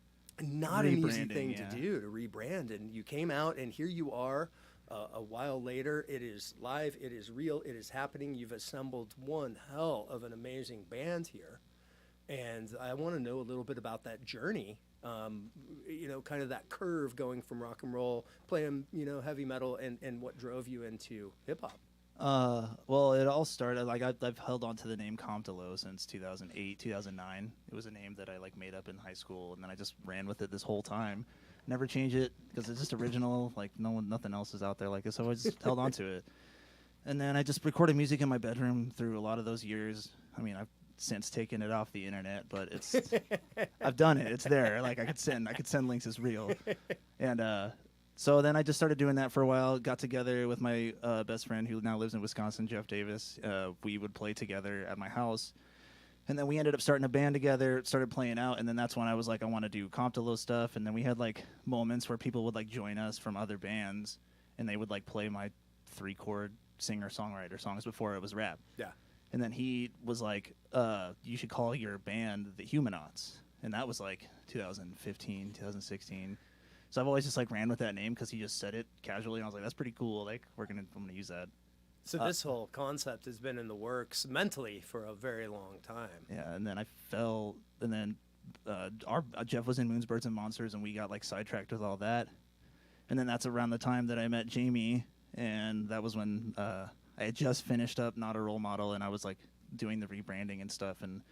not an easy rebranding, thing yeah. to do, to rebrand. And you came out, and here you are a while later. It is live, it is real, it is happening. You've assembled one hell of an amazing band here. And I want to know a little bit about that journey, kind of that curve going from rock and roll, playing, heavy metal, and what drove you into hip hop. Well, it all started, I've held on to the name Comptalo since 2008, 2009. It was a name that I, made up in high school, and then I just ran with it this whole time. Never change it, because it's just original, nothing else is out there like it, so I just held on to it. And then I just recorded music in my bedroom through a lot of those years. I mean, I've since taken it off the internet, but it's I've done it. It's there. I could send links. It's real. And so then I just started doing that for a while. Got together with my best friend who now lives in Wisconsin, Jeff Davis. We would play together at my house, and then we ended up starting a band together. Started playing out, and then that's when I was I want to do Comptalo stuff. And then we had moments where people would join us from other bands, and they would play my 3-chord singer-songwriter songs before it was rap. Yeah. And then he was you should call your band the Humanaughts. And that was 2015, 2016. So I've always just ran with that name because he just said it casually. And I was like, that's pretty cool. I'm going to use that. So this whole concept has been in the works mentally for a very long time. Yeah. And then I fell. And then Jeff was in Moons, Birds, and Monsters. And we got sidetracked with all that. And then that's around the time that I met Jamie. And that was when I had just finished up Not a Role Model, and I was doing the rebranding and stuff, and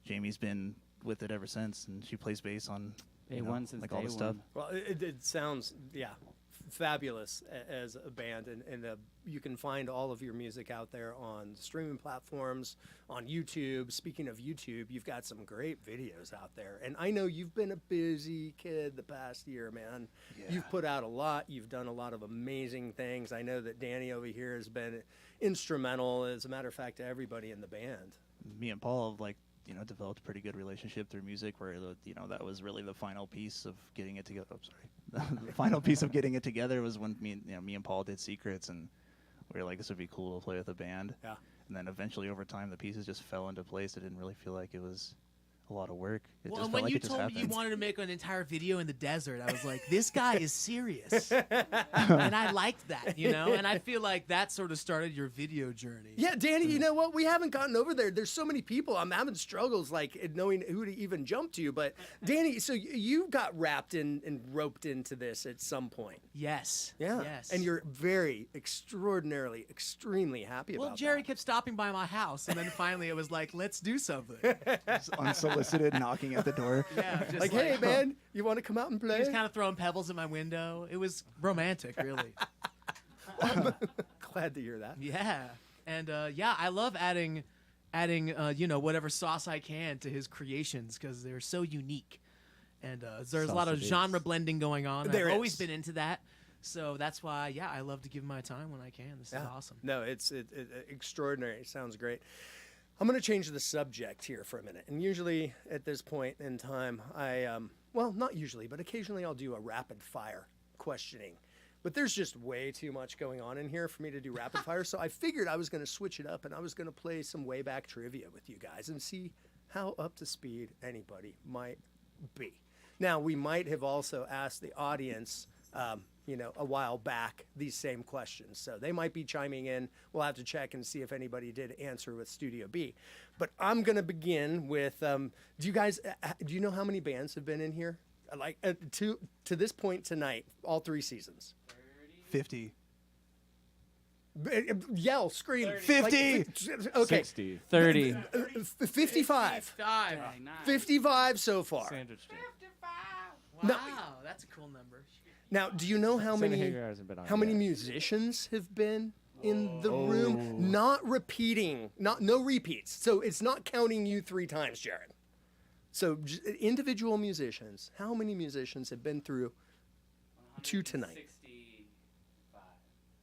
Jamie's been with it ever since, and she plays bass on A1 since all day the stuff. Well, it sounds fabulous as a band, and you can find all of your music out there on streaming platforms, on YouTube. Speaking of YouTube, you've got some great videos out there, and I know you've been a busy kid the past year, man. Yeah. You've put out a lot. You've done a lot of amazing things. I know that Danny over here has been instrumental, as a matter of fact, to everybody in the band. Me and Paul have developed a pretty good relationship through music, where that was really the final piece of getting it together. The final piece of getting it together was when me and Paul did Secrets, and we were this would be cool to play with a band. Yeah. And then eventually over time the pieces just fell into place. It didn't really feel like it was a lot of work. It Well, just when felt like you it just told me you happened. wanted to make an entire video in the desert, I was like, this guy is serious. And I liked that, and I feel like that sort of started your video journey. Yeah, Danny, you know what? We haven't gotten over there. There's so many people. I'm having struggles knowing who to even jump to. But Danny, so you got wrapped in and roped into this at some point. Yes. Yeah. Yes. And you're very extraordinarily, extremely happy Well, about Jerry that. kept stopping by my house, and then finally it was like, let's do something. Just unsolicited knocking at the door. Yeah, just Like, hey, man, you want to come out and play? He was kind of throwing pebbles at my window. It was romantic, really. Glad to hear that. Yeah. And I love adding whatever sauce I can to his creations because they're so unique. And there's a lot of Sausages. genre blending going on. There I've always is. been into that. So that's why, I love to give my time when I can. This is awesome. No, it's extraordinary. It sounds great. I'm going to change the subject here for a minute. And usually at this point in time, not usually, but occasionally I'll do a rapid fire questioning. But there's just way too much going on in here for me to do rapid fire. So I figured I was going to switch it up and I was going to play some way back trivia with you guys and see how up to speed anybody might be. Now, we might have also asked the audience, a while back, these same questions. So they might be chiming in. We'll have to check and see if anybody did answer with Studio B. But I'm going to begin with, do you know how many bands have been in here? To this point tonight, all 3 seasons. 50. Yell, scream. 50. Okay. 60. 30. 55. 55 so far. Sandwich day. Wow, that's a cool number. Now, do you know how Santa many Hagar hasn't been on how many yet. musicians have been in the room? Not repeating, no repeats. So it's not counting you 3 times, Jared. So individual musicians. How many musicians have been through to tonight?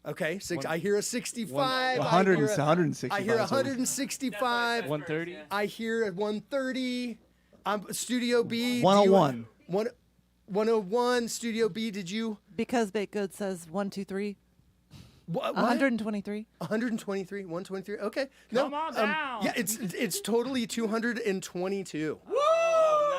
Okay, I hear a 65. 165. I hear 165. 130. I hear a 130. Studio B. 101. 101. Studio B. Did you? Because Baked Good says 1, 2, 3. What? 123. 123. 123. Okay. Come on down. Yeah, it's totally 222. Woo!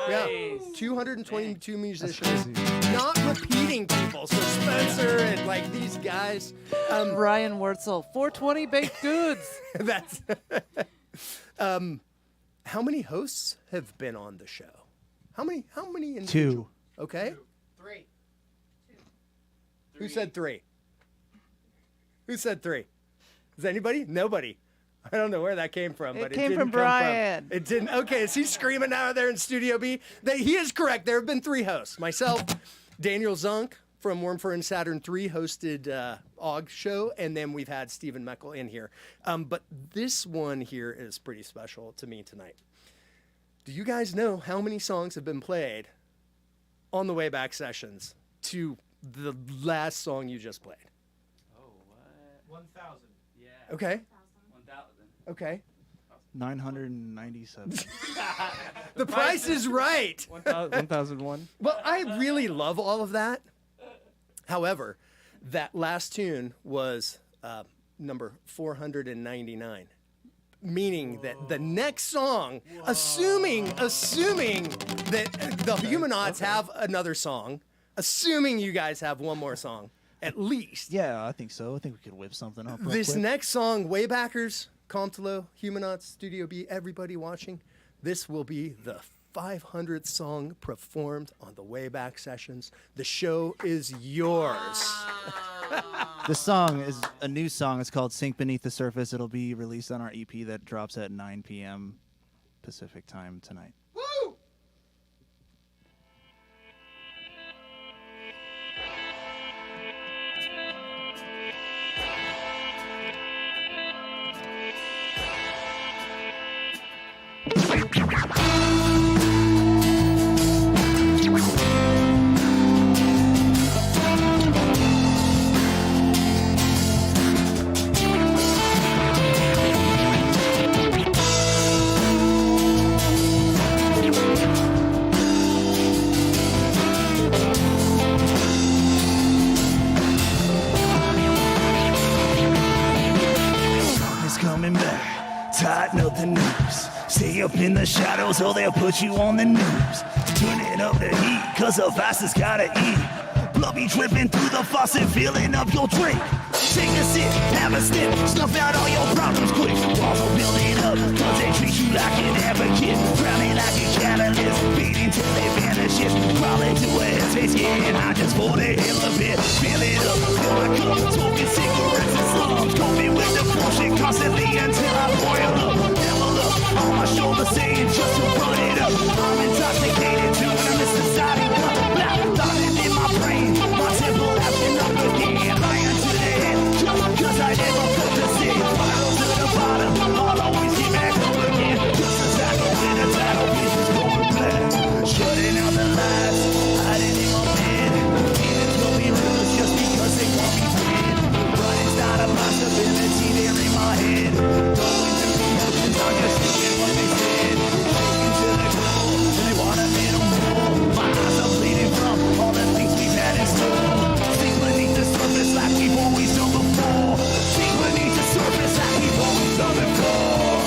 Yeah, 222 musicians. Not repeating people. So Spencer and like these guys. Ryan Wurtzel, 420 Baked Goods. That's. How many hosts have been on the show? How many? Individual? 2. Okay. 3. Who said 3? Who said 3? Is anybody? Nobody. I don't know where that came from, but it came didn't from come Brian. It didn't. Okay, is he screaming out there in Studio B? He is correct. There have been 3 hosts. Myself, Daniel Zunk from Wormfur and Saturn 3 hosted Og Show, and then we've had Stephen Meckel in here. But this one here is pretty special to me tonight. Do you guys know how many songs have been played on the Wayback Sessions to the last song you just played? 1,000. Yeah. Okay. 1,000. Okay. 997. The price is right. 1001. Well, I really love all of that. However, that last tune was number 499. Meaning that the next song, assuming that the Humanaughts have another song, assuming you guys have one more song, at least. Yeah, I think so. I think we could whip something up. real This quick. next song, Waybackers, Comptalo, Humanaughts, Studio B, everybody watching, this will be the 500th song performed on the Wayback Sessions. The show is yours. This song is a new song. It's called Sink Beneath the Surface. It'll be released on our EP that drops at 9 p.m. Pacific time tonight. Woo! Is coming back, tighten up the noose. Stay up in the shadows or they'll put you on the news. Turning up the heat, cause the fastest gotta eat. Blood be dripping through the faucet, filling up your drink. Take a sip, have a sip, snuff out all your problems quick. Walls are building up, cause they treat you like an advocate. Drowning like a catalyst, beating till they vanishes. Crawling to a headspace, getting high just for the hell of it. Fill it up, fill my cup, smoking cigarettes and slums. Coping with the bullshit constantly until I boil up. Level up, on my shoulder saying just to run it up. I'm intoxicated too when I miss the side of the thought in my brain, my temple acting up again. Lying to the head, cause I never felt the same. Spiral to the bottom, I'll always get back up again. Just a cycle in a battle, pieces going black. Shutting out the lights, hiding in my bed. Demons will be loose just because they want me dead. But it's not a possibility there in my head. Going through the oceans, I'm just thinking what they said. Taken to the core, and they want a little more. My eyes are bleeding from all the things we've had in store. Sink beneath the surface like we've always done before. Sink beneath the surface like we've always done before.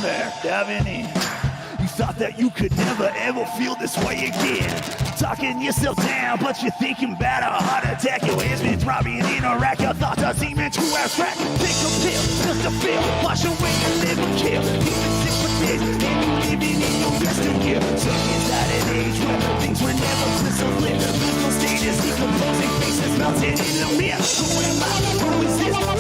There, diving in. You thought that you could never ever feel this way again. Talking yourself down, but you're thinking about a heart attack. Your head's been throbbing in a rack. Your thoughts are seeming too abstract. Take a pill, just a pill. Wash away your liver kill. You've been sick for days, and you're living in your resting gear. Stuck inside an age where things were never crystal clear. The mental state is decomposing, faces melting in the mirror. Who am I? Who is this?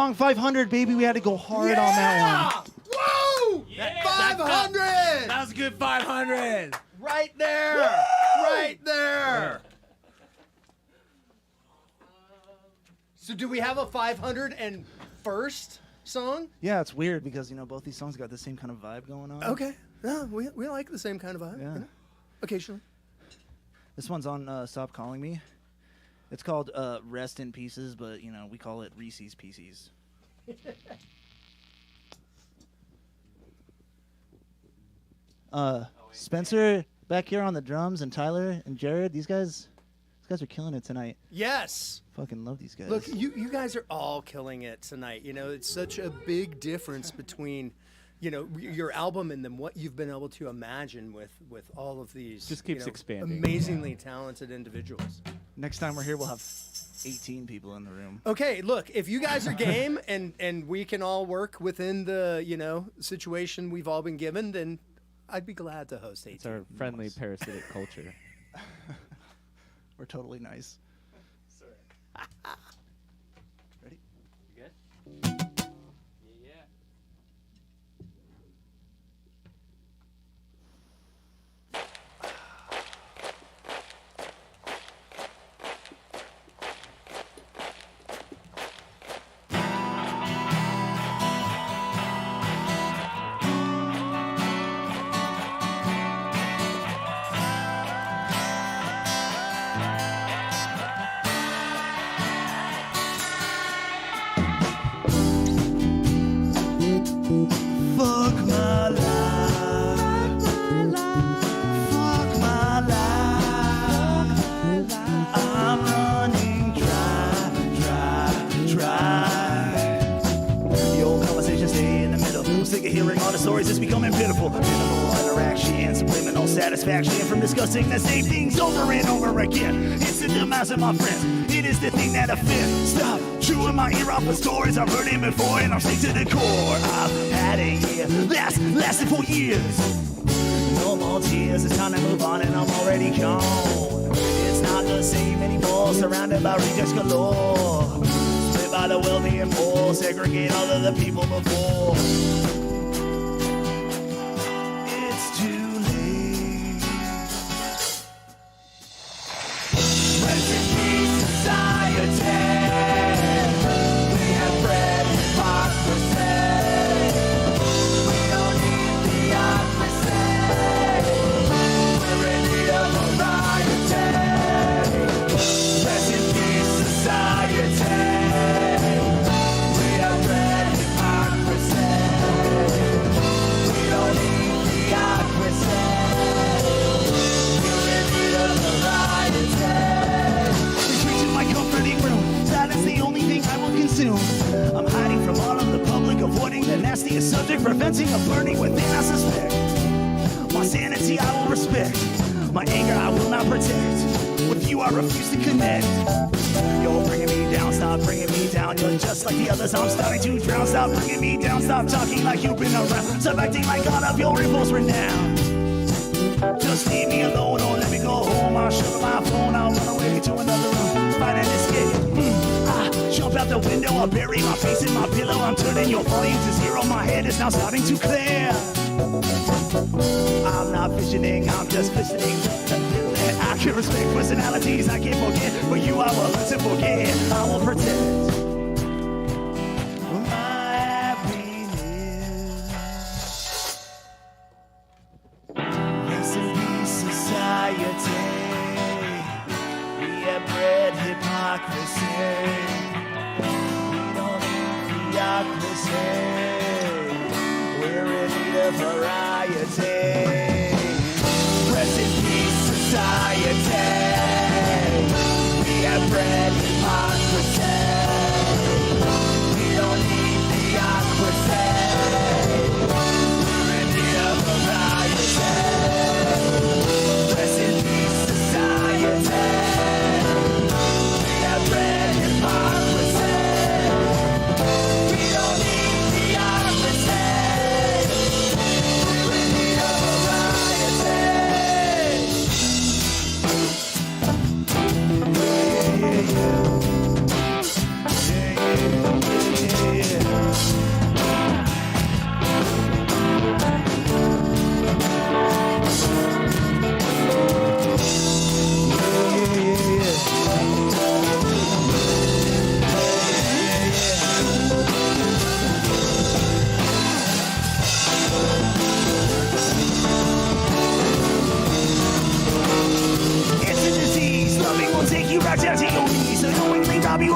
song 500, baby. We had to go hard on that one. Woo! 500! That was a good 500. Right there! Right there! So do we have a 501st song? Yeah, it's weird because, both these songs got the same kind of vibe going on. Okay. No, we like the same kind of vibe. Yeah. Occasionally. This one's on Stop Calling Me. It's called Rest in Pieces, but, we call it Reese's Pieces. Spencer back here on the drums and Tyler and Jared, these guys are killing it tonight. Yes. Fucking love these guys. Look, you guys are all killing it tonight. It's such a big difference between, your album and then what you've been able to imagine with all of these. Just keeps expanding. Amazingly talented individuals. Next time we're here, we'll have 18 people in the room. Okay, look, if you guys are game and we can all work within the, situation we've all been given, then I'd be glad to host 18. It's our friendly parasitic culture. We're totally nice. Ready? You good? Yeah. Fuck my life. Fuck my life. I'm running dry. Your conversations stay in the middle. I'm sick of hearing all the stories, it's becoming pitiful. Minimal interaction, subliminal satisfaction from discussing the same things over and over again. It's the demise of my friends. It is the thing that offends. Stop chewing my ear off with stories I've heard in before, and I'm sick to the core. I've had a year, lasted for years. No more tears, it's time to move on, and I'm already gone. It's not the same anymore, surrounded by rejects galore. Split by the wealthy and poor, segregate all of the people before. It's too late. Rest in peace, society. We have bred hypocrisy. We don't need theocracy. We're in need of variety. Rest in peace, society. We have bred hypocrisy. We don't need theocracy. We're in need of variety. Retreat to my comforting room. Silence the only thing I will consume. I'm hiding from all of the public, avoiding the nastiest subject, preventing a burning within I suspect. My sanity I will respect. My anger I will not protect. With you I refuse to connect. You're bringing me down, stop bringing me down. You're just like the others, I'm starting to drown. Stop bringing me down, stop talking like you've been around. Stop acting like God of your impulse renown. Just leave me alone or let me go home. I'll shut my phone, I'll run away to another room. Find an escape. I jump out the window, I bury my face in my pillow. I'm turning your volume to zero, my head is now starting to clear. I'm not visioning, I'm just listening. I can respect personalities, I can't forget. For you I will learn to forget. I will protect my happiness. Rest in peace, society. We have bred hypocrisy. We don't need theocracy. We're in need of variety. Rest in peace, society. We have bred hypocrisy. We don't need theocracy. We're in need of variety. Rest in peace, society. We have bred hypocrisy. We don't need theocracy. We're in need of variety. Yeah.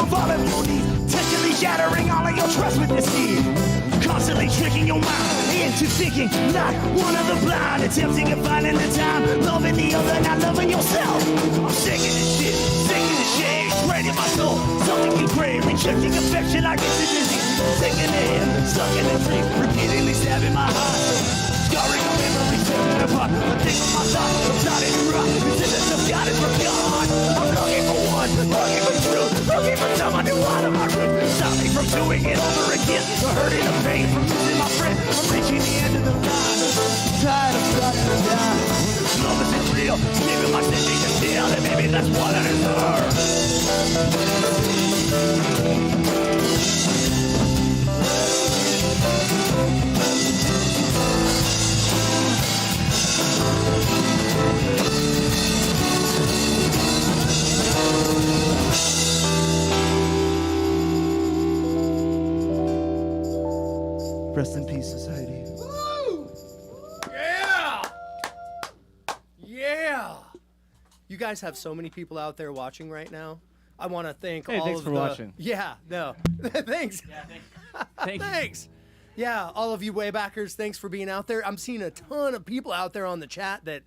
I'm falling on these, intentionally shattering all of your trust with deceit. Constantly tricking your mind into thinking not one of the blind, attempting to find in the time, loving the other, not loving yourself. I'm sick of this shit, sick of this shit, it's right in my soul. Something you crave, rejecting affection like it's a disease. Sick in the head, stuck in the dream, repeatedly stabbing my heart. Scarring my memory, tearing apart. I think of my thoughts, I'm starting to rot. Resistance of God is from God. I'm looking for one, looking for truth, looking for someone who out of my roots. Stop me from doing it over again. The hurt and the pain from losing my friend. I'm reaching the end of the line. Tired of starting to die. Love isn't real, maybe my sending is still, and maybe that's what I deserve. Rest in peace, society. Woo! Yeah! Yeah! You guys have so many people out there watching right now. I want to thank all thanks of for the... watching. Yeah, no. Thanks. Yeah, Thanks. Yeah, all of you waybackers, thanks for being out there. I'm seeing a ton of people out there on the chat that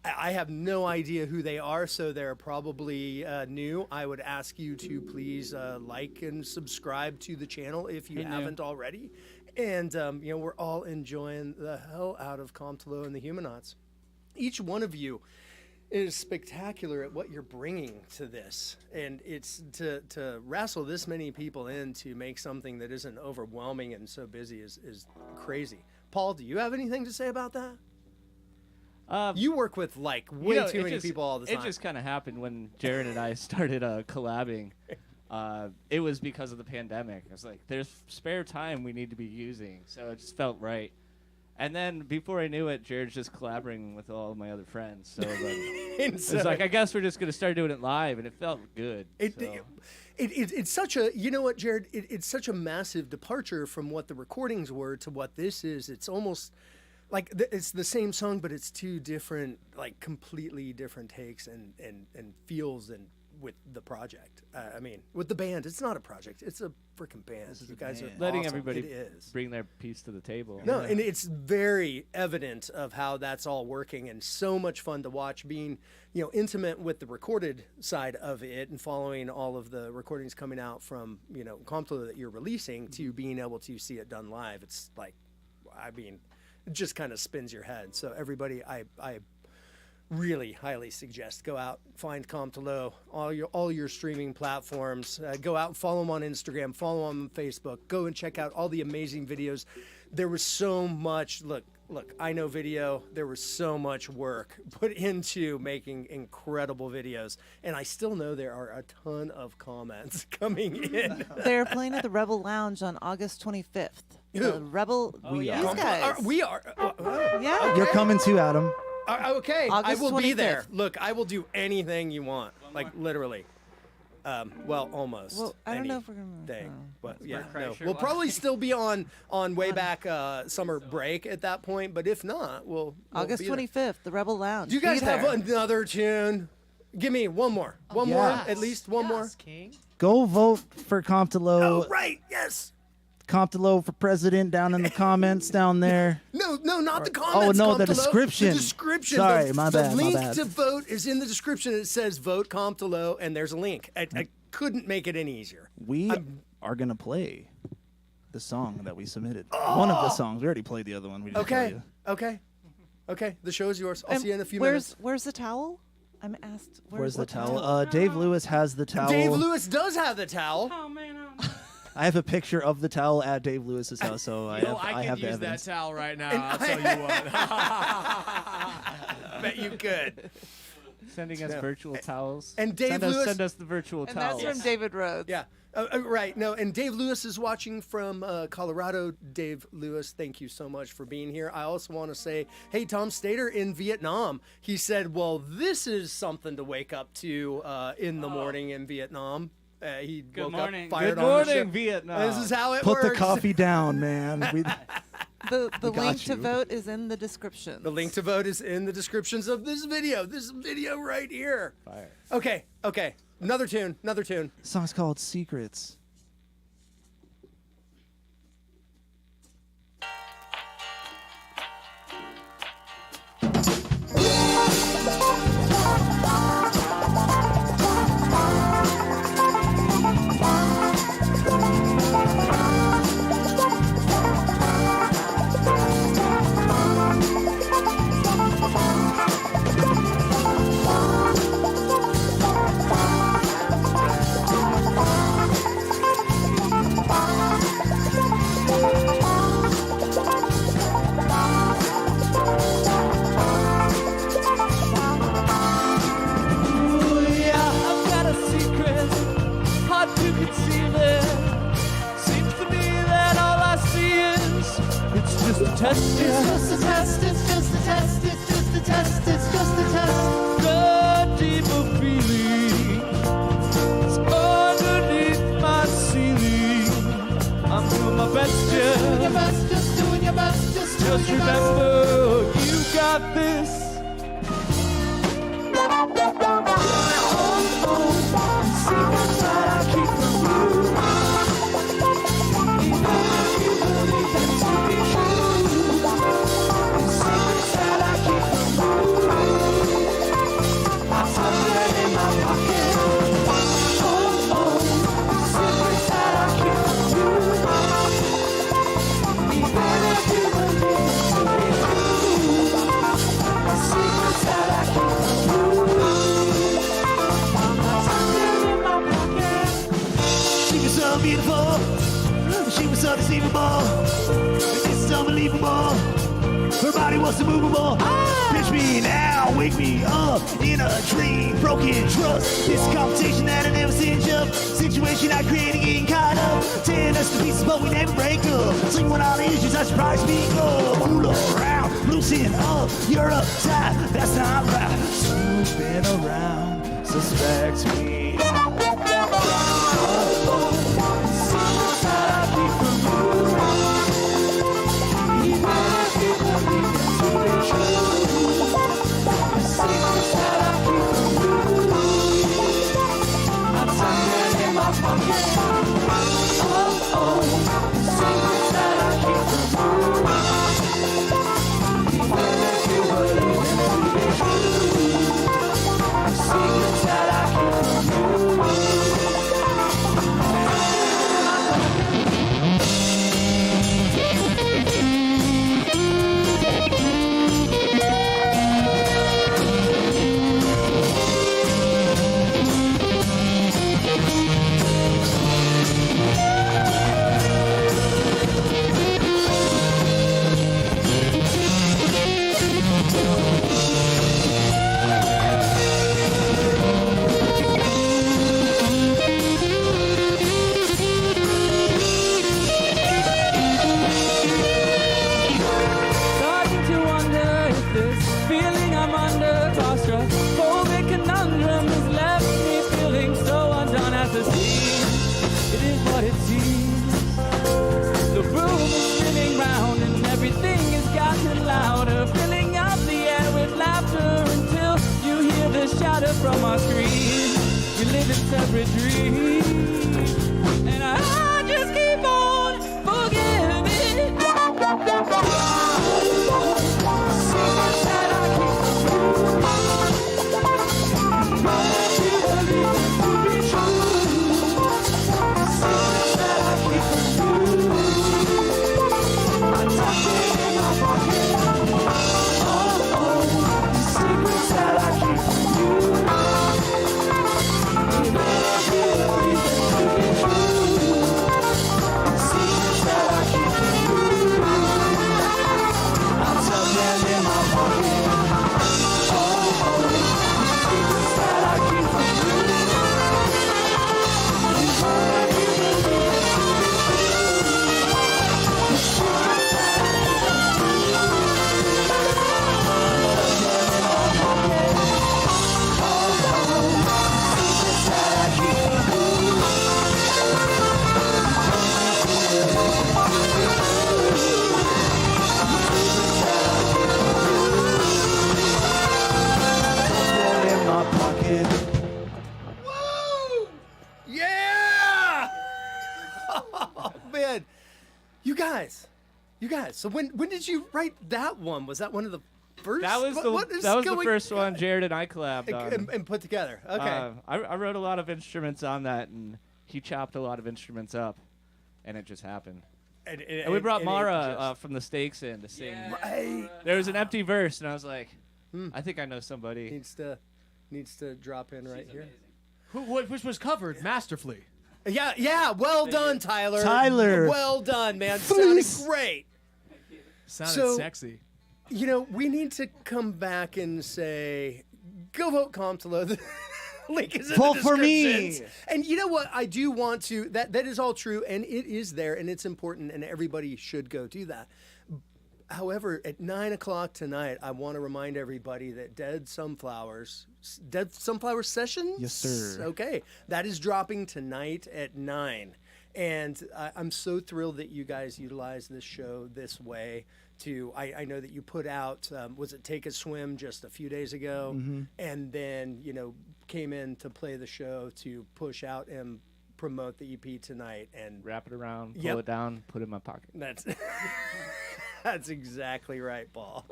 I have no idea who they are, so they're probably new. I would ask you to please like and subscribe to the channel if you haven't already. And, you know, we're all enjoying the hell out of Comptalo and the Humanaughts. Each one of you is spectacular at what you're bringing to this. And it's to wrestle this many people in to make something that isn't overwhelming and so busy is crazy. Paul, do you have anything to say about that? You work with like way too many people all the time. It just kind of happened when Jared and I started collabing. It was because of the pandemic. I was like, there's spare time we need to be using. So it just felt right. And then before I knew it, Jared's just collaborating with all of my other friends. So it's like, I guess we're just going to start doing it live. And it felt good. It's such a, you know what, Jared, it's such a massive departure from what the recordings were to what this is. It's almost like it's the same song, but it's two different, like completely different takes and feels and with the project. I mean, with the band, it's not a project. It's a freaking band. You guys are letting awesome. everybody It is. bring their piece to the table. No, and it's very evident of how that's all working and so much fun to watch, being, you know, intimate with the recorded side of it and following all of the recordings coming out from, you know, Comptalo that you're releasing to being able to see it done live. It's like, I mean, it just kind of spins your head. So everybody, I really highly suggest go out, find Comptalo, all your streaming platforms. Go out and follow them on Instagram, follow them on Facebook. Go and check out all the amazing videos. There was so much. Look, I know video. There was so much work put into making incredible videos, and I still know there are a ton of comments coming in. They're playing at the Rebel Lounge on August 25th. The Rebel. We These are. guys. We are. Yeah. You're coming too, Adam. Okay, August I will be 25th. there. Look, I will do anything you want, like literally. Well, almost. Well, I don't know if we're gonna. Thing, but yeah, Cry no. shirt We'll watch. probably still be on way back summer break at that point. But if not, we'll August be there. 25th, the Rebel Lounge. Do you guys Be have there. another tune? Give me one more. One more, yes. at least one more. King. Go vote for Comptalo. Oh, right. Yes. Comptalo for president down in the comments down there. No, not the comments. Oh, no, the Comptalo. description. The description. Sorry, my bad, The my link bad. to vote is in the description. It says vote Comptalo, and there's a link. I couldn't make it any easier. We are going to play the song that we submitted. One of the songs. We already played the other one. We didn't tell Okay. you. Okay. The show is yours. I'll see you in a few where's, minutes. Where's the towel? I'm asked. Where's the what towel? Dave Lewis has the towel. Dave Lewis does have the towel. Oh, man. I have a picture of the towel at Dave Lewis's house, so I I have could the use that evidence. towel right now. I'll tell you what. Bet you could. Sending us virtual towels. And Dave Lewis. Send us the virtual And towels. that's from David Rhodes. Yeah. Right. No, and Dave Lewis is watching from Colorado. Dave Lewis, thank you so much for being here. I also want to say, hey, Tom Stater in Vietnam. He said, well, this is something to wake up to in the morning in Vietnam. He woke morning. up, fired Good on the morning, ship. Vietnam. This is how it Put works. the coffee down, man. The got link to you. vote is in the description. The link to vote is in the descriptions of this video. This video right here. Fire. Okay. Another tune. Another tune. The song's called Secrets. Test. It's just a test, it's just a test, it's just a test, it's just a test. The deeper feeling is underneath my ceiling. I'm doing my best, yeah. Doing your best, just doing your best, just remember, you got this. Secrets that I keep from you. Even if you believe them to be true. Secrets that I keep from you. I tuck them in my pocket. Oh, oh. Secrets that I keep from you. Even if you believe them to be true. Secrets that I keep from you. I tuck them in my pocket. She was so beautiful. She was so deceivable. This is unbelievable. Her body was immovable. Pinch me now, wake me up in a dream. Broken trust. This conversation that I never seen up. Situation I created getting caught up. Tearing us to pieces, but we never break up. Sing when all the issues I should probably speak up. Fool around, loosen up. You're uptight, that's not right. Swooping around, suspects me. Secrets that I keep from you. Even if you believe them to be true. Secrets that I keep from you. I tuck them in my pocket. Oh, oh. Secrets that I keep from you. Even if you believe them to be true. Secrets that I keep from you. Starting to wonder if this feeling I'm under claustrophobic conundrum has left me feeling so undone at the seams. It is what it seems. The room is spinning round and everything has gotten louder, filling up the air with laughter until you hear the shatter from our screen. We live in separate dreams, and I just keep on forgiving. Secrets that I keep from you. Even if you believe them to be true. Secrets that I keep from you. I tuck them in my pocket. Oh, oh. Secrets that I keep from you. Even if you believe them You guys, so when did you write that one? Was that one of the first? That was the first one Jared and I collabed on. And put together. Okay. I wrote a lot of instruments on that, and he chopped a lot of instruments up, and it just happened. And we brought Mara from the Stakes in to sing. Yeah. Right. There was an empty verse, and I was like, I think I know somebody. Needs to drop in right here. Which was covered masterfully. Yeah. Well done, Tyler. Well done, man. Please. Sounded great. Sounded sexy. You know, we need to come back and say, go vote Comptalo. The link is in Vote the for me. descriptions. And you know what? I do want to. That is all true, and it is there, and it's important, and everybody should go do that. However, at 9 o'clock tonight, I want to remind everybody that Dead Sunflower Sessions? Yes, sir. Okay. That is dropping tonight at 9. And I'm so thrilled that you guys utilize this show this way. I know that you put out, was it Take a Swim just a few days ago? Mm-hmm. And then, came in to play the show to push out and promote the EP tonight. And wrap it around, pull it down, put it in my pocket. That's exactly right, Paul.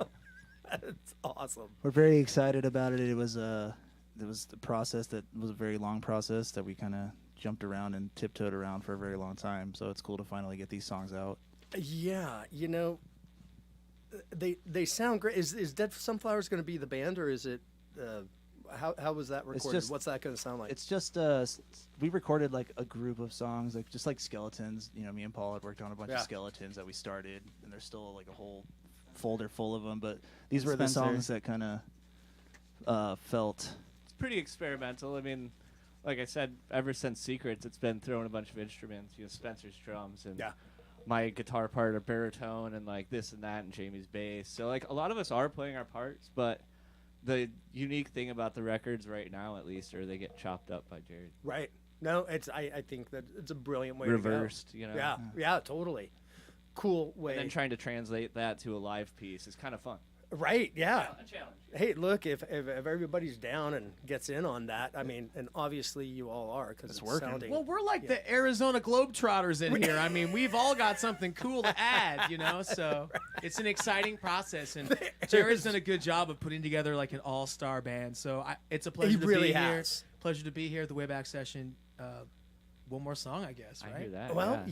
That's awesome. We're very excited about it. It was the process that was a very long process that we kind of jumped around and tiptoed around for a very long time. So it's cool to finally get these songs out. Yeah, they sound great. Is Dead Sunflowers going to be the band, or is it? How was that recorded? What's that going to sound like? It's just we recorded like a group of songs, like just like skeletons. Me and Paul had worked on a bunch of skeletons that we started, and there's still like a whole folder full of them. But these were the songs that kind of felt. It's pretty experimental. I mean, like I said, ever since Secrets, it's been throwing a bunch of instruments. Spencer's drums and my guitar part or baritone and like this and that and Jamie's bass. So like a lot of us are playing our parts, but the unique thing about the records right now, at least, are they get chopped up by Jared. Right. No, I think that it's a brilliant way reversed, to go. Yeah, totally. Cool way. And then trying to translate that to a live piece is kind of fun. Right, yeah. A challenge. Hey, look, if everybody's down and gets in on that, I mean, and obviously you all are because it's working. Sounding, well, we're like the Arizona Globetrotters in here. I mean, we've all got something cool to add, so right. It's an exciting process. And Jared's done a good job of putting together like an all-star band. So it's a pleasure to be here. Pleasure to be here at the Wayback Session. One more song, I guess, right? I hear that. Well,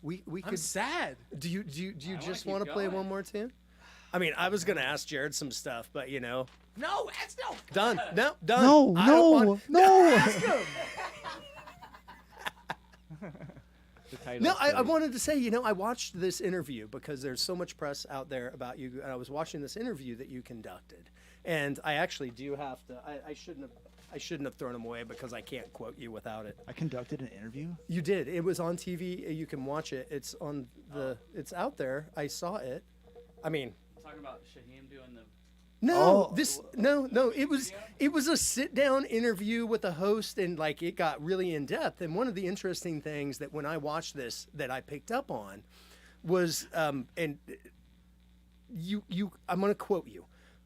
we could. I'm sad. Do you just want to play one more tune? I mean, I was going to ask Jared some stuff, but No, that's no. Done. No, done. No. Ask him. No, I wanted to say, I watched this interview because there's so much press out there about you, and I was watching this interview that you conducted, and I actually do have to. I shouldn't have thrown them away because I can't quote you without it. I conducted an interview? You did. It was on TV. You can watch it. It's on the. It's out there. I saw it. I mean. Talking about Shaheem doing the. No. It was a sit down interview with a host, and like it got really in depth. And one of the interesting things that when I watched this that I picked up on was and I'm going to quote you.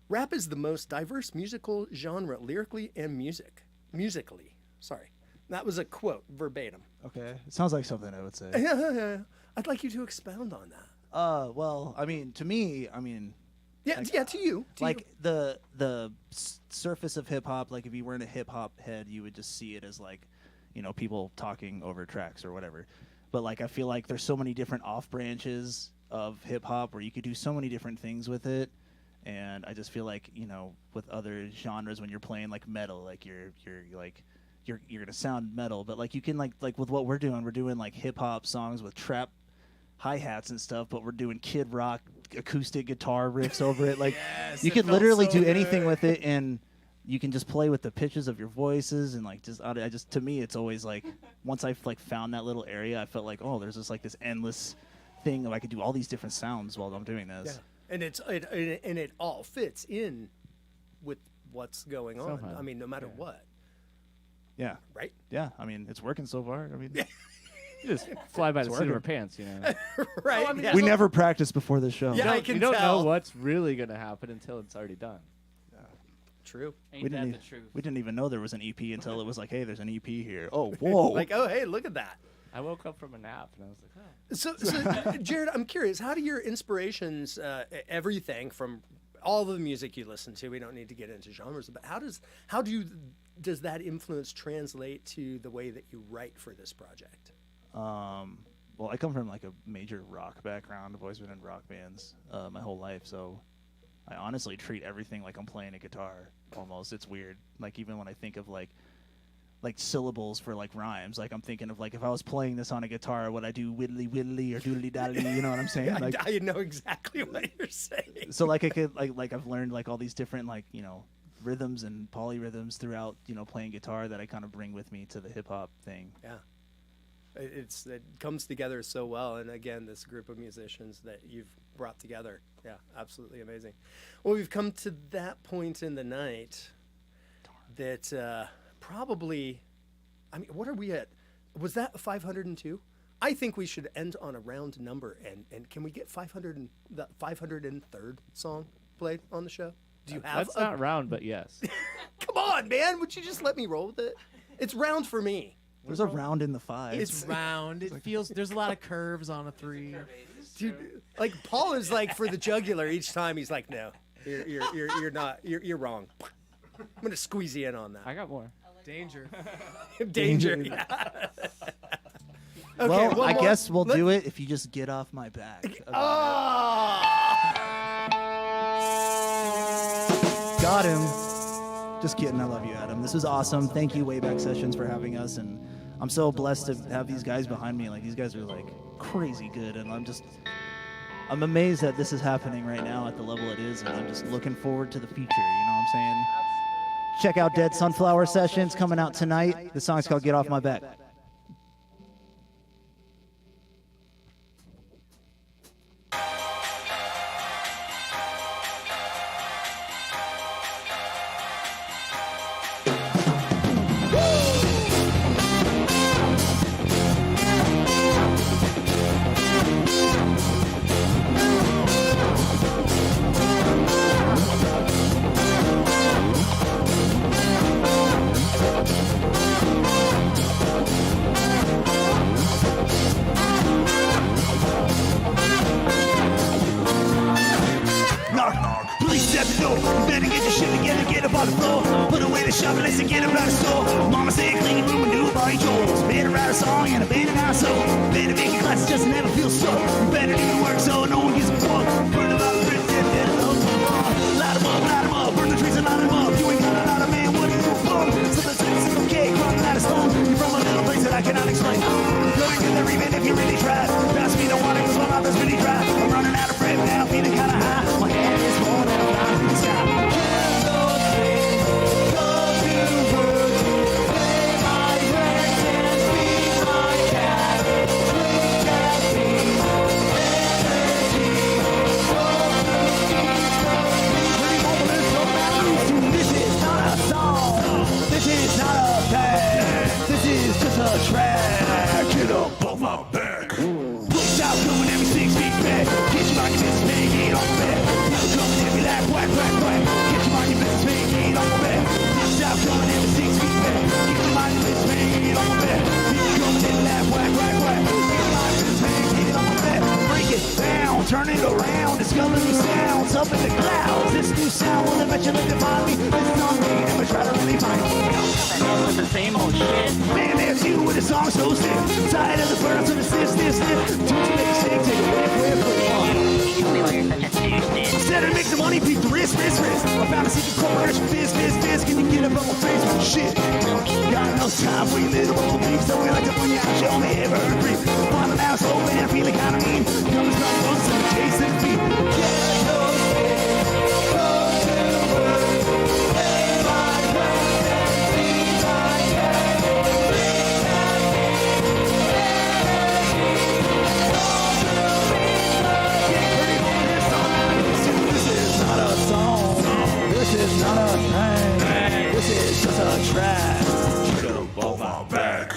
Rap is the most diverse musical genre lyrically and musically. Sorry. That was a quote verbatim. Okay. It sounds like something I would say. Yeah. I'd like you to expound on that. Well, I mean, to me, yeah, to you. Like the surface of hip hop, like if you weren't a hip hop head, you would just see it as like, people talking over tracks or whatever. But like, I feel like there's so many different off branches of hip hop where you could do so many different things with it. And I just feel like, with other genres, when you're playing like metal, like you're gonna sound metal, but like you can like with what we're doing like hip hop songs with trap hi-hats and stuff, but we're doing Kid Rock acoustic guitar riffs over it. Like yes, you could literally do anything with it, and you can just play with the pitches of your voices and like just to me it's always like once I've like found that little area, I felt like, oh, there's just like this endless thing of I could do all these different sounds while I'm doing this. Yeah. And it all fits in with what's going on. Somehow. I mean, no matter what. Yeah. Right? Yeah. I mean, it's working so far. I mean, you just fly by the seat of our pants, Right. Oh, I mean, we never practiced before this show. Yeah, you don't know what's really going to happen until it's already done. Yeah. True. Ain't that the truth? We didn't even know there was an EP until it was like, hey, there's an EP here. Oh, whoa. Like, oh, hey, look at that. I woke up from a nap and I was like, oh. So Jared, I'm curious, how do your inspirations, everything from all the music you listen to, we don't need to get into genres, but does that influence translate to the way that you write for this project? Well, I come from like a major rock background. I've always been in rock bands my whole life, so I honestly treat everything like I'm playing a guitar. Almost, it's weird. Like even when I think of like syllables for like rhymes, like I'm thinking of like if I was playing this on a guitar, would I do widdly widdly or doodly daddly? You know what I'm saying? Like, I know exactly what you're saying. so like I could like I've learned like all these different like rhythms and polyrhythms throughout playing guitar that I kind of bring with me to the hip hop thing. Yeah. It comes together so well, and again, this group of musicians that you've brought together, yeah, absolutely amazing. Well, we've come to that point in the night that probably, I mean, what are we at? Was that 502? I think we should end on a round number, and can we get the 503rd song played on the show? Do you have? That's not round, but yes. Come on, man! Would you just let me roll with it? It's round for me. There's a round in the 5. It's round. It feels there's a lot of curves on a 3. Dude, like Paul is like for the jugular each time. He's like, no, you're not. You're wrong. I'm gonna squeeze you in on that. I got more. Danger. Danger. Yeah. Okay, well, I more. guess we'll do it if you just get off my back. Got him. Just kidding. I love you, Adam. This was awesome. Thank you, Wayback Sessions, for having us, and I'm so blessed to have these guys behind me. Like, these guys are like crazy good, and I'm amazed that this is happening right now at the level it is, and I'm just looking forward to the future. You know what I'm saying? Check out Dead Sunflower Sessions coming out tonight. The song's called Get Off My Back. Turn it around, discover new sounds up in the clouds. This new sound will eventually define me. Listen on me, never try to really find me. With the same old shit. Man, there's you with a song so sick. Tired of the birds of the this. Don't you make a mistake, take a breath, where put it on. Tell me why you're such a douche. Instead of make the money, beat the wrist. I found a secret corporation, biz. Can you get up on my face with shit? Got no time for you little old beef, so we like to bring you out, show me ever free. Find an asshole, man, I feel kind of mean. Come as not close to the chase and feet. Get those things, go to work. Play my friends and be my cat. Bring that This is not a song. This is not a thing. This is just a track. Get up on my back.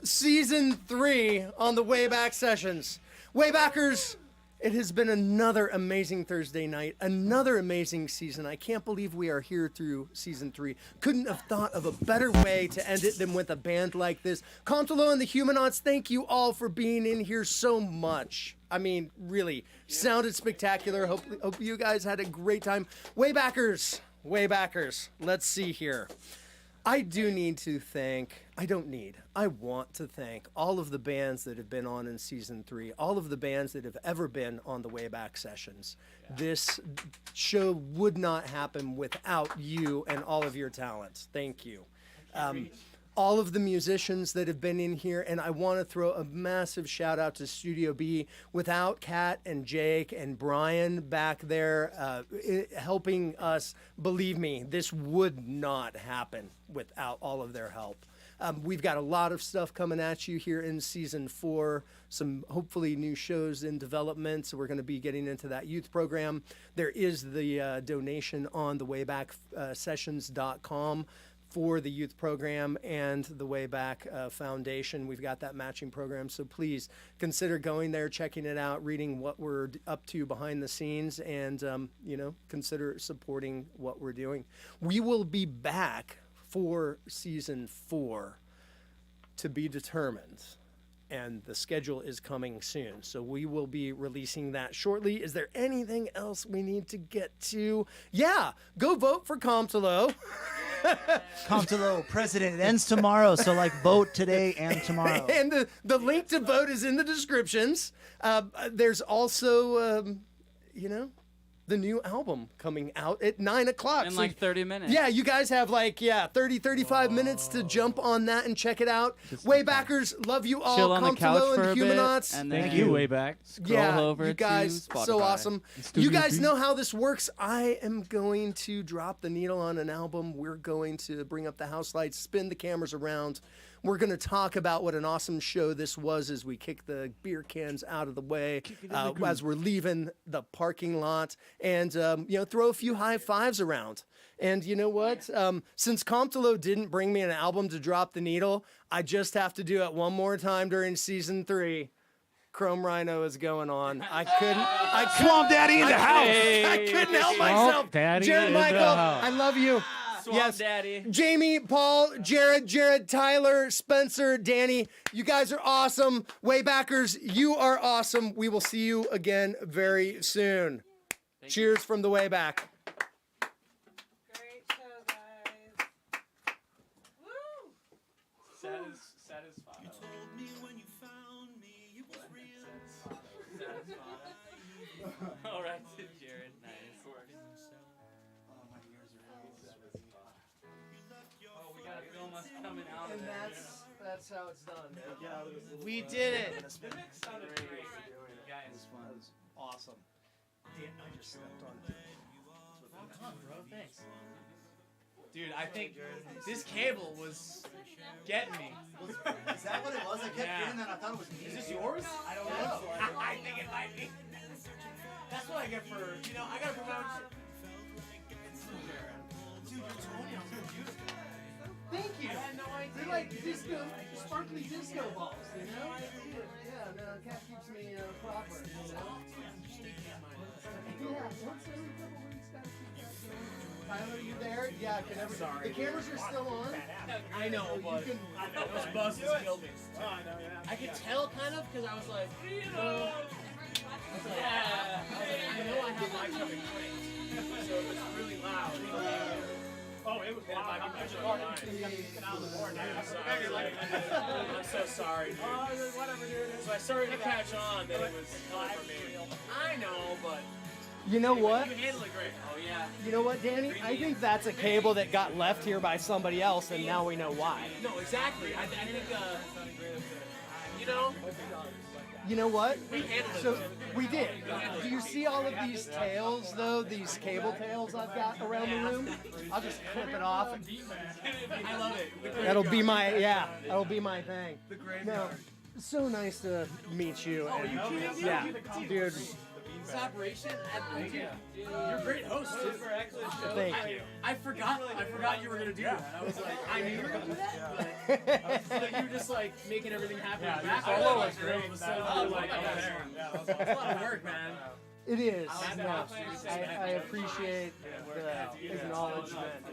Season 3 on the Wayback Sessions. Waybackers, it has been another amazing Thursday night, another amazing season. I can't believe we are here through Season 3. Couldn't have thought of a better way to end it than with a band like this. Comptalo and the Humanaughts, thank you all for being in here so much. I mean, really, sounded spectacular. Hope you guys had a great time. Waybackers, let's see here. I want to thank all of the bands that have been on in Season 3, all of the bands that have ever been on the Wayback Sessions. Yeah. This show would not happen without you and all of your talents. Thank you. All of the musicians that have been in here, and I want to throw a massive shout out to Studio B. Without Kat and Jake and Brian back there helping us, believe me, this would not happen without all of their help. We've got a lot of stuff coming at you here in Season 4, some hopefully new shows in development, so we're going to be getting into that youth program. There is the donation on the waybacksessions.com for the youth program and the Wayback Foundation. We've got that matching program, so please consider going there, checking it out, reading what we're up to behind the scenes, and consider supporting what we're doing. We will be back for Season 4 to be determined, and the schedule is coming soon, so we will be releasing that shortly. Is there anything else we need to get to? Yeah, go vote for Comptalo. Comptalo president. It ends tomorrow, so vote today and tomorrow. And the link to vote is in the descriptions. There's also, the new album coming out at 9 o'clock. In 30 minutes. Yeah, you guys have 35 minutes to jump on that and check it out. Waybackers, love you all. Chill on the couch Comptalo for and a the bit, Humanaughts. and then Thank you, Wayback. Scroll over you guys, to Spotify. so awesome. Studio You guys B. know how this works. I am going to drop the needle on an album. We're going to bring up the house lights, spin the cameras around. We're going to talk about what an awesome show this was as we kick the beer cans out of the way as we're leaving the parking lot, and throw a few high fives around. And you know what? Since Comptalo didn't bring me an album to drop the needle, I just have to do it one more time during Season 3. Chrome Rhino is going on. I couldn't. Swamp Daddy in the house. I couldn't help myself. Daddy Jared in the Michael, house. I love you. Swamp Daddy. Jamie, Paul, Jared, Tyler, Spencer, Danny, you guys are awesome. Waybackers, you are awesome. We will see you again very soon. Cheers from the Wayback. Great show, guys. Woo! Satisfied. All right, Jared. Nice. Oh, we gotta film us coming out of And there. that's how it's done, man. We did it. The mix sounded great. Guys, This one's awesome. I just stepped on it. Come on, bro. Thanks. Dude, I think this cable was getting me. Is that what it was? I kept Yeah. that. I thought it was me. Is this yours? I don't know. I think it might be. That's what I get for, I gotta promote you. Dude, your toenails are beautiful. Thank you. I had no idea. They're like sparkly disco balls, Yeah, no, cat keeps me proper, Yeah, once every couple weeks, gotta keep that going. Tyler, you there? Yeah, the cameras are still on. I know, but those buzzes killed me. I could tell kind of because I was like, I know I have my coming cranked, so it was really loud. Oh, it was loud. I'm so sorry, dude. So I started to catch on that it was not for me. I know, but You know what? you handled it great. Oh yeah. You know what, Danny? I think that's a cable that got left here by somebody else, and now we know why. No, exactly. I think You know what? we handled it. So we did. Do you see all of these tails, though? These cable tails I've got around the room? I'll just clip it off. I love it. That'll be my thing. No, so nice to meet you. And, yeah, dude. this operation. Thank you. You're a great host, too. Thank you. I forgot you were gonna do that. I was like, I knew you were gonna do that. But you were just like making everything happen. Yeah, in the back. your solo was great. It was so cool, like, it's a lot of work, man. It is. I No, I appreciate the acknowledgement.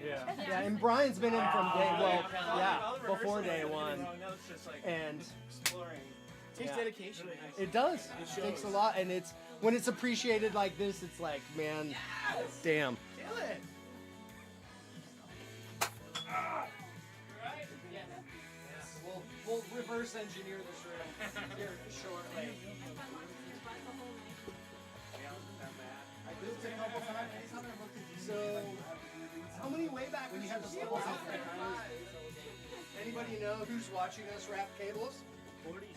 Yeah, and Brian's been in from day before day one, and It takes dedication. it does. It takes a lot, and it's when it's appreciated like this, it's like, man, damn. Kill it. We'll reverse engineer this room here shortly. So, how many way back when you have the cables out there? Anybody know who's watching us wrap cables? 46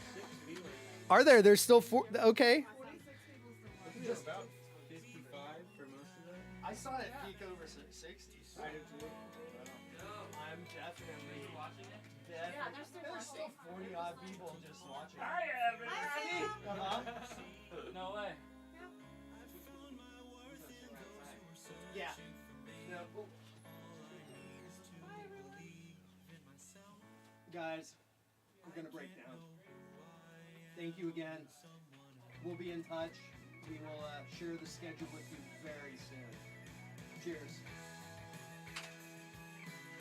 viewers. Are there? There's still 4. Okay. Just about 55 for most of them. I saw it peak over 60. I did too. I'm definitely watching it. Yeah, there's still 40 odd people just watching. No way. Yeah. No. Guys, we're gonna break down. Thank you again. We'll be in touch. We will share the schedule with you very soon. Cheers.